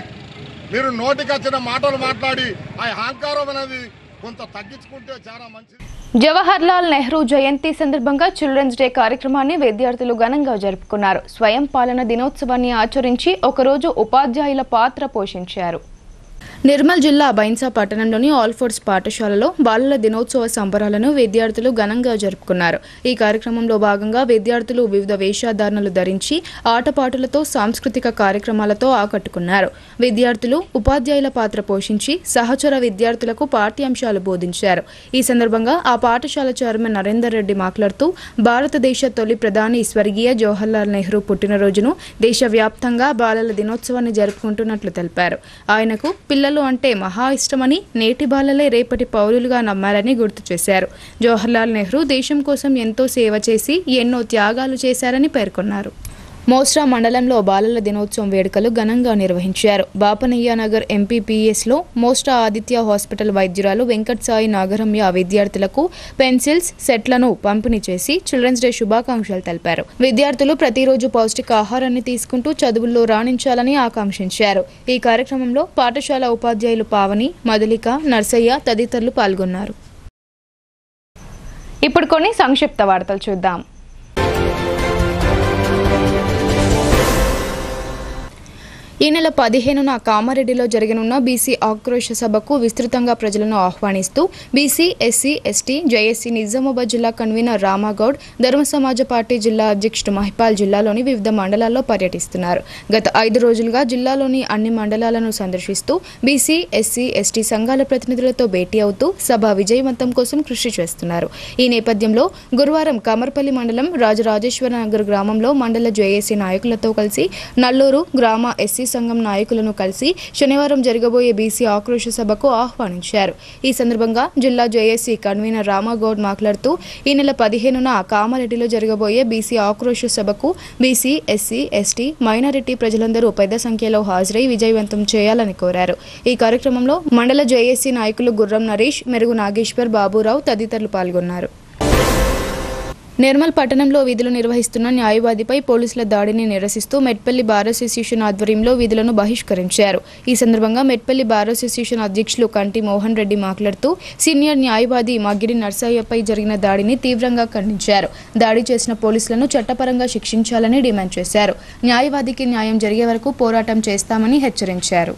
మీరు నోటికి వచ్చిన మాటలు మాట్లాడి ఆ అహంకారం అనేది కొంత తగ్గించుకుంటే చాలా మంచిది. జవహర్లాల్ నెహ్రూ జయంతి సందర్భంగా చిల్డ్రన్స్ డే కార్యక్రమాన్ని విద్యార్థులు ఘనంగా జరుపుకున్నారు. స్వయం పాలన దినోత్సవాన్ని ఆచరించి ఒకరోజు ఉపాధ్యాయుల పాత్ర పోషించారు. నిర్మల్ జిల్లా బైన్సా పట్టణంలోని ఆల్ఫోర్డ్స్ పాఠశాలలో బాలల దినోత్సవ సంబరాలను విద్యార్థులు ఘనంగా జరుపుకున్నారు. ఈ కార్యక్రమంలో భాగంగా విద్యార్థులు వివిధ వేషధారణలు ధరించి ఆటపాటలతో సాంస్కృతిక కార్యక్రమాలతో ఆకట్టుకున్నారు. విద్యార్థులు ఉపాధ్యాయుల పాత్ర పోషించి సహచర విద్యార్థులకు పాఠ్యాంశాలు బోధించారు. ఈ సందర్భంగా ఆ పాఠశాల చైర్మన్ నరేందర్ రెడ్డి మాట్లాడుతూ భారతదేశ తొలి ప్రధాని స్వర్గీయ జవహర్లాల్ నెహ్రూ పుట్టినరోజును దేశవ్యాప్తంగా బాలల దినోత్సవాన్ని జరుపుకుంటున్నట్లు తెలిపారు. ఆయనకు పిల్లలు అంటే మహా ఇష్టమని, నేటి బాలలే రేపటి పౌరులుగా నమ్మారని గుర్తు చేశారు. జవహర్లాల్ నెహ్రూ దేశం కోసం ఎంతో సేవ చేసి ఎన్నో త్యాగాలు చేశారని పేర్కొన్నారు. మోస్రా మండలంలో బాలల దినోత్సవం వేడుకలు ఘనంగా నిర్వహించారు. బాపనయ్య నగర్ ఎంపీపీఎస్లో మోస్రా ఆదిత్య హాస్పిటల్ వైద్యురాలు వెంకట్ సాయి నాగరమ్య విద్యార్థులకు పెన్సిల్స్, సెట్లను పంపిణీ చేసి చిల్డ్రన్స్ డే శుభాకాంక్షలు తెలిపారు. విద్యార్థులు ప్రతిరోజు పౌష్టికాహారాన్ని తీసుకుంటూ చదువుల్లో రాణించాలని ఆకాంక్షించారు. ఈ కార్యక్రమంలో పాఠశాల ఉపాధ్యాయులు పావని, మధులిక, నర్సయ్య తదితరులు పాల్గొన్నారు. ఇప్పుడు కొన్ని సంక్షిప్త వార్తలు చూద్దాం. ఈ నెల 15న కామారెడ్డిలో జరగనున్న బీసీ ఆక్రోశ సభకు విస్తృతంగా ప్రజలను ఆహ్వానిస్తూ BC, SC, ST, JAC Nizamabad జిల్లా కన్వీనర్ రామాగౌడ్, ధర్మ సమాజ పార్టీ జిల్లా అధ్యక్షుడు మహిపాల్ జిల్లాలోని వివిధ మండలాల్లో పర్యటిస్తున్నారు. గత 5 రోజులుగా జిల్లాలోని అన్ని మండలాలను సందర్శిస్తూ బీసీ, ఎస్సీ, ఎస్టీ సంఘాల ప్రతినిధులతో భేటీ అవుతూ సభ విజయవంతం కోసం కృషి చేస్తున్నారు. ఈ నేపథ్యంలో గురువారం కమర్పల్లి మండలం రాజరాజేశ్వర నగర్ గ్రామంలో మండల జేఏసీ నాయకులతో కలిసి నల్లూరు గ్రామ ఎస్సీ సంఘం నాయకులను కలిసి శనివారం జరగబోయే బీసీ ఆక్రోశ సభకు ఆహ్వానించారు. ఈ సందర్భంగా జిల్లా జేఏసీ కన్వీనర్ రామాగౌడ్ మాట్లాడుతూ ఈ నెల 15న కామారెడ్డిలో జరగబోయే బీసీ ఆక్రోశ సభకు బీసీ, ఎస్సీ, ఎస్టీ, మైనారిటీ ప్రజలందరూ పెద్ద సంఖ్యలో హాజరై విజయవంతం చేయాలని కోరారు. ఈ కార్యక్రమంలో మండల జేఏసీ నాయకులు గుర్రం నరేష్, మెరుగు నాగేశ్వర్, బాబురావు తదితరులు పాల్గొన్నారు. నిర్మల్ పట్టణంలో విధులు నిర్వహిస్తున్న న్యాయవాదిపై పోలీసుల దాడిని నిరసిస్తూ మెట్పల్లి బార్ అసోసియేషన్ ఆధ్వర్యంలో విధులను బహిష్కరించారు. ఈ సందర్భంగా మెట్పల్లి బార్ అసోసియేషన్ అధ్యక్షులు కంటి మోహన్ రెడ్డి మాట్లాడుతూ సీనియర్ న్యాయవాది మగ్గిడి నర్సయ్యపై జరిగిన దాడిని తీవ్రంగా ఖండించారు. దాడి చేసిన పోలీసులను చట్టపరంగా శిక్షించాలని డిమాండ్ చేశారు. న్యాయవాదికి న్యాయం జరిగే వరకు పోరాటం చేస్తామని హెచ్చరించారు.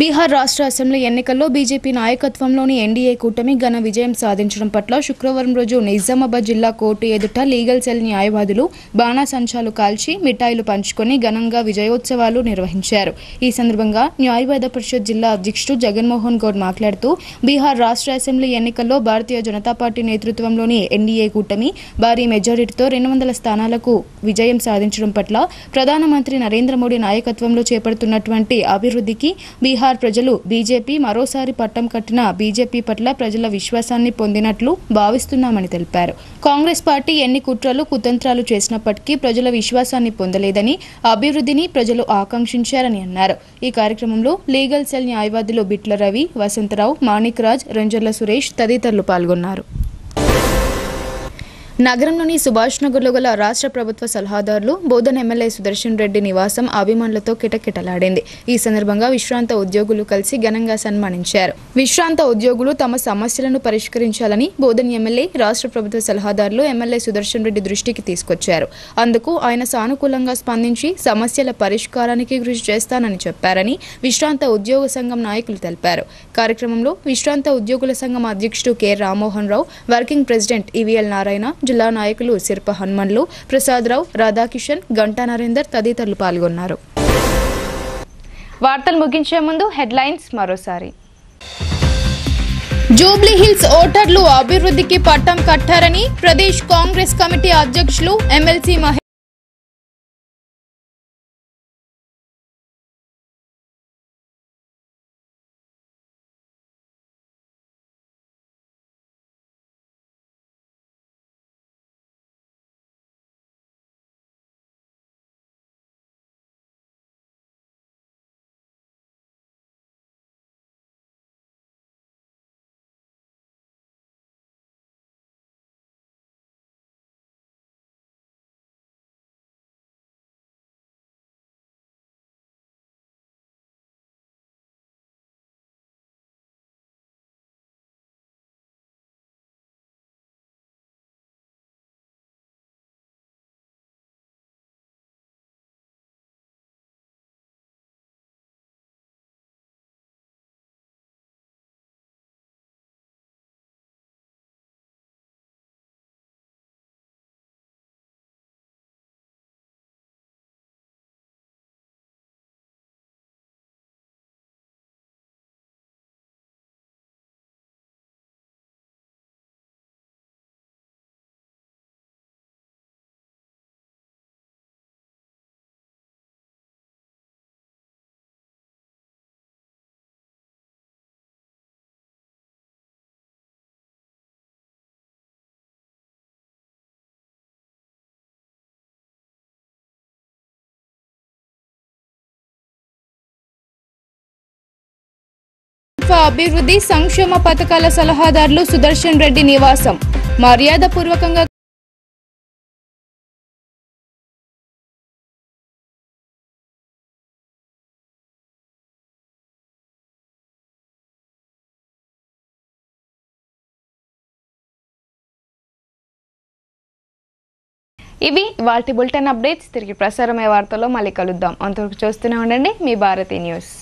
బీహార్ రాష్ట్ర అసెంబ్లీ ఎన్నికల్లో బీజేపీ నాయకత్వంలోని ఎన్డీఏ కూటమి ఘన విజయం సాధించడం పట్ల శుక్రవారం రోజు నిజామాబాద్ జిల్లా కోర్టు ఎదుట లీగల్ సెల్ న్యాయవాదులు బాణాసంచాలు కాల్చి మిఠాయిలు పంచుకొని ఘనంగా విజయోత్సవాలు నిర్వహించారు. ఈ సందర్భంగా న్యాయవాద పరిషత్ జిల్లా అధ్యక్షుడు జగన్మోహన్ గౌడ్ మాట్లాడుతూ బీహార్ రాష్ట్ర అసెంబ్లీ ఎన్నికల్లో భారతీయ జనతా పార్టీ నేతృత్వంలోని ఎన్డీఏ కూటమి భారీ మెజారిటీతో 200 స్థానాలకు విజయం సాధించడం పట్ల ప్రధానమంత్రి నరేంద్ర మోడీ నాయకత్వంలో చేపడుతున్నటువంటి అభివృద్ధికి బీహార్ ప్రజలు బీజేపీ మరోసారి పట్టం కట్టిన బీజేపీ పట్ల ప్రజల విశ్వాసాన్ని పొందినట్లు భావిస్తున్నామని తెలిపారు. కాంగ్రెస్ పార్టీ ఎన్ని కుట్రలు కుతంత్రాలు చేసినప్పటికీ ప్రజల విశ్వాసాన్ని పొందలేదని, అభివృద్ధిని ప్రజలు ఆకాంక్షించారని అన్నారు. ఈ కార్యక్రమంలో లీగల్ సెల్ న్యాయవాదులు బిట్ల రవి, వసంతరావు, మాణిక్ రాజ్, రంజర్ల సురేష్ తదితరులు పాల్గొన్నారు. నగరంలోని సుభాష్ నగర్లో గల రాష్ట్ర ప్రభుత్వ సలహాదారులు బోధన్ ఎమ్మెల్యే సుదర్శన్ రెడ్డి నివాసం అభిమానులతో కిటకిటలాడింది. ఈ సందర్భంగా విశ్రాంత ఉద్యోగులు కలిసి ఘనంగా సన్మానించారు. విశ్రాంత ఉద్యోగులు తమ సమస్యలను పరిష్కరించాలని బోధన్ ఎమ్మెల్యే రాష్ట్ర ప్రభుత్వ సలహాదారులు ఎమ్మెల్యే సుదర్శన్ రెడ్డి దృష్టికి తీసుకొచ్చారు. అందుకు ఆయన సానుకూలంగా స్పందించి సమస్యల పరిష్కారానికి కృషి చేస్తానని చెప్పారని విశ్రాంత ఉద్యోగ సంఘం నాయకులు తెలిపారు. కార్యక్రమంలో విశ్రాంత ఉద్యోగుల సంఘం అధ్యక్షుడు K Rammohan Rao, working president ఈవీఎల్ Narayana, జిల్లా నాయకులు సిర్ప హనుమన్లు, ప్రసాదరావు, రాధాకిషన్, గంటా నరేందర్ తదితరులు పాల్గొన్నారు. వార్తలు ముగించే ముందు హెడ్లైన్స్ మరోసారి. జూబ్లీ హిల్స్ ఓటర్లు అభివృద్ధికి పట్టం కట్టారని ప్రదేశ్ కాంగ్రెస్ కమిటీ అధ్యక్షులు ఎమ్మెల్సీ అభివృద్ధి సంక్షేమ పథకాల సలహాదారులు సుదర్శన్ రెడ్డి నివాసం మర్యాదపూర్వకంగా ఇవి వాటి బులెటిన్ అప్డేట్స్. తిరిగి ప్రసారమయ్యే వార్తల్లో మళ్ళీ కలుద్దాం. అంతవరకు చూస్తూనే ఉండండి మీ భారతీ న్యూస్.